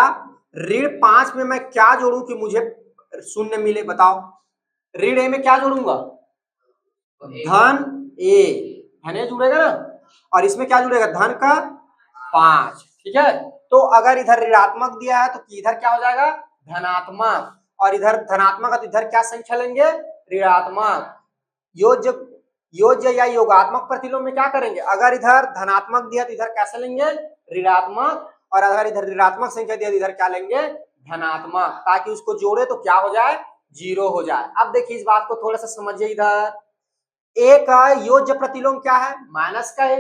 ऋण 5 में मैं क्या जोड़ूं कि मुझे शून्य मिले? बताओ, ऋण ए में क्या जोड़ूंगा? धन ए, धन ए जुड़ेगा ना, और इसमें क्या जुड़ेगा? धन का 5, ठीक है। तो अगर इधर ऋणात्मक दिया है तो इधर क्या हो जाएगा? धनात्मक, और इधर धनात्मक है तो इधर क्या संख्या लेंगे? ऋणात्मक। योज्य योज्य या योगात्मक प्रतिलोम में क्या करेंगे? अगर इधर धनात्मक दिया तो इधर कैसे लेंगे? ऋणात्मक, और अगर इधर ऋणात्मक संख्या दिया तो इधर क्या लेंगे? धनात्मक, ताकि उसको जोड़े तो क्या हो जाए? जीरो हो जाए। अब देखिए इस बात को थोड़ा सा समझिए, इधर ए का योज्य प्रतिलोम क्या है? माइनस का ए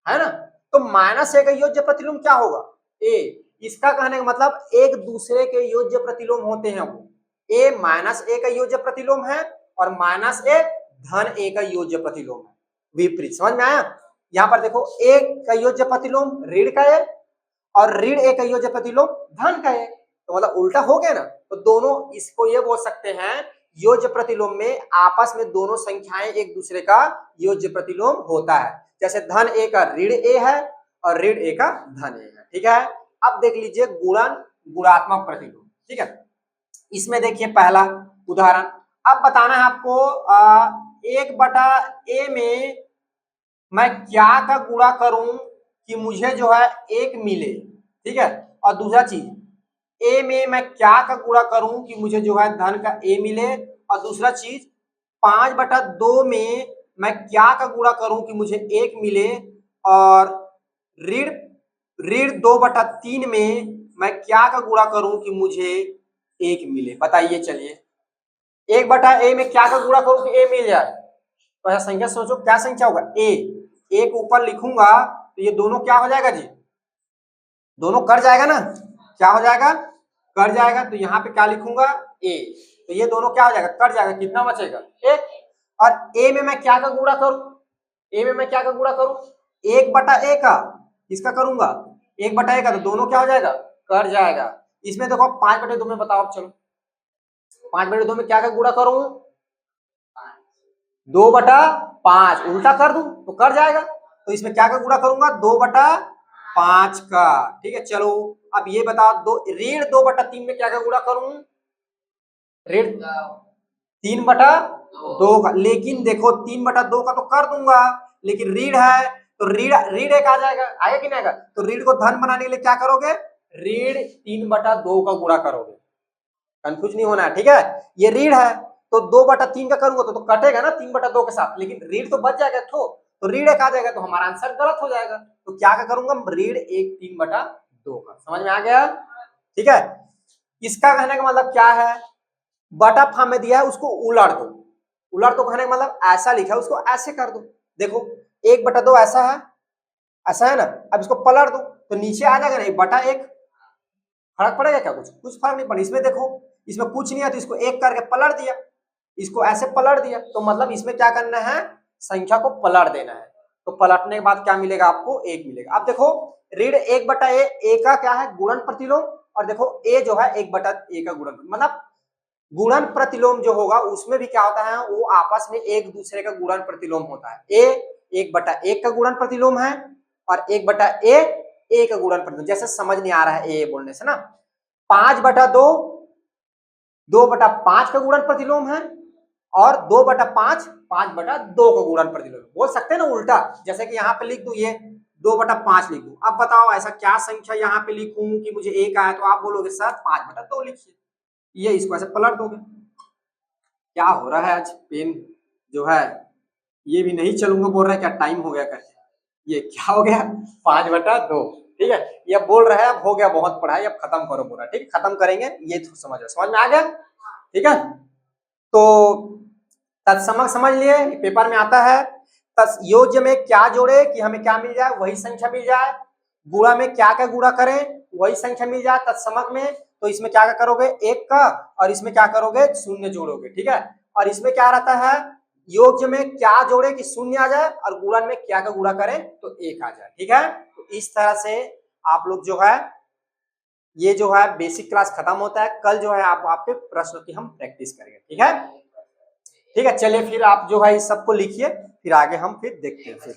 है ना। तो माइनस ए का योज्य प्रतिलोम क्या होगा? ए। इसका कहने का मतलब एक दूसरे के योज्य प्रतिलोम होते हैं वो। ए माइनस ए का योज्य प्रतिलोम है और माइनस ए धन ए का योज्य प्रतिलोम है, विपरीत। समझ में आया? यहाँ पर देखो, ए का योज्य प्रतिलोम ऋण का ए और ऋण ए का योज्य प्रतिलोम धन का ए, तो मतलब उल्टा हो गया ना। तो दोनों, इसको ये बोल सकते हैं योज्य प्रतिलोम में आपस में दोनों संख्याएं एक दूसरे का योज्य प्रतिलोम होता है। जैसे धन ए का ऋण ए है और ऋण ए का धन ए है, ठीक है। अब देख लीजिए गुणन गुणात्मक प्रतिलोम, ठीक है। इसमें देखिए पहला उदाहरण, अब बताना है आपको 1/a में मैं क्या का गुणा करूं कि मुझे जो है 1 मिले, ठीक है। और दूसरा चीज, ए में मैं क्या का गुणा करूं कि मुझे जो है धन का ए मिले, और दूसरा चीज 5/2 में मैं क्या का गुणा करूं कि मुझे 1 मिले, और ऋण ऋण 2/3 में मैं क्या का गुणा करूं कि मुझे 1 मिले। बताइए चलिए, 1/a में क्या का गुणा करूं कि a मिल जाए। तो ऐसा संख्या सोचो, क्या संख्या होगा, a को ऊपर लिखूंगा तो ये दोनों क्या हो जाएगा जी, दोनों कट जाएगा ना, क्या हो जाएगा, कट जाएगा। तो यहाँ पे क्या लिखूंगा, a, तो ये दोनों क्या हो जाएगा, कट जाएगा, कितना बचेगा, 1। और a में मैं क्या का गुणा करूं, a में मैं क्या का गुणा करूं, 1/a का, किसका करूंगा, 1/a का, तो दोनों क्या हो जाएगा, कट जाएगा। इसमें देखो 5/2 में बताओ, चलो 5/2 में क्या का गुणा करूं, 2/5, उल्टा कर दूं तो कर जाएगा। तो इसमें क्या का गुणा करूंगा, 2/5 का। ठीक है, चलो अब ये बताओ, ऋण 2/3 में क्या का गुणा करूं, ऋण 3/2 का। लेकिन देखो 3/2 का तो कर दूंगा, लेकिन ऋण है तो ऋण ऋण एक आ जाएगा, आएगा कि नहीं आएगा। तो ऋण को धन बनाने के लिए क्या करोगे, ऋण 3/2 का गुणा करोगे, कंफ्यूज नहीं होना है, ठीक है। ये ऋण है तो 2/3 का करूंगा तो कटेगा ना 3/2 के साथ, लेकिन ऋण तो बच जाएगा, तो ऋण एक आ जाएगा, तो हमारा आंसर गलत हो जाएगा। तो क्या का करूंगा, ऋण 1 3/2 का। समझ में आ गया, ठीक है। इसका कहने का मतलब क्या है, बटा फॉर्म में दिया है उसको उलट दो, उलट दो कहने का मतलब ऐसा लिखा है उसको ऐसे कर दो। देखो 1/2 ऐसा है, ऐसा है ना, अब इसको पलट दो तो नीचे आ जाएगा ना 1/1। फर्क पड़ेगा क्या, कुछ फर्क नहीं पड़ेगा। इसमें देखो, इसमें कुछ नहीं है तो इसको 1 करके पलट दिया, इसको ऐसे पलट दिया, तो मतलब इसमें क्या करना है, संख्या को पलट देना है। तो पलटने के बाद क्या मिलेगा, आपको 1 मिलेगा। अब देखो ऋण 1/a, a का क्या है, गुणन प्रतिलोम, और देखो a जो है 1/a का गुणन, मतलब गुणन प्रतिलोम जो होगा उसमें भी क्या होता है, वो आपस में एक दूसरे का गुणन प्रतिलोम होता है। a 1/1 का गुणन प्रतिलोम है, और 1/a का गुणन प्रतिलोम। जैसे समझ नहीं आ रहा है a बोलने से ना, 5/2 2/5 का गुणन प्रतिलोम है, और 2/5 5/2 का गुणन प्रतिलोम। बोल सकते हैं ना उल्टा, जैसे कि यहाँ पे लिख दूं, ये 2/5 लिख दूं। अब बताओ ऐसा क्या संख्या यहाँ पे लिखूं कि मुझे 1 आए, तो आप बोलोगे सर 5/2 लिखिए, ये इसको ऐसे पलट दोगे। क्या हो रहा है आज, पेन जो है ये भी नहीं चलूंगा बोल रहा है, क्या टाइम हो गया करके, ये क्या हो गया, 5/2। ठीक है, ये बोल रहा है अब हो गया बहुत पढ़ाई, अब खत्म करो पूरा। ठीक, खत्म करेंगे, ये तो समझ में आ गया, ठीक है। तो तत्समक समझ लिए, पेपर में आता है, योज्य में क्या जोड़े कि हमें क्या मिल जाए, वही संख्या मिल जाए। गुणा में क्या का गुणा करें, वही संख्या मिल जाए तत्समक में। तो इसमें क्या करोगे, 1 का, और इसमें क्या करोगे, 0 जोड़ोगे, ठीक है। और इसमें क्या रहता है, योज्य में क्या जोड़े कि 0 आ जाए, और गुणन में क्या का गुणा करें तो 1 आ जाए, ठीक है। तो इस तरह से आप लोग जो है, ये जो है बेसिक क्लास खत्म होता है। कल जो है आपके प्रश्नों की हम प्रैक्टिस करेंगे, ठीक है। ठीक है, चलिए फिर आप जो है इस सबको लिखिए, फिर आगे हम फिर देखते हैं फिर।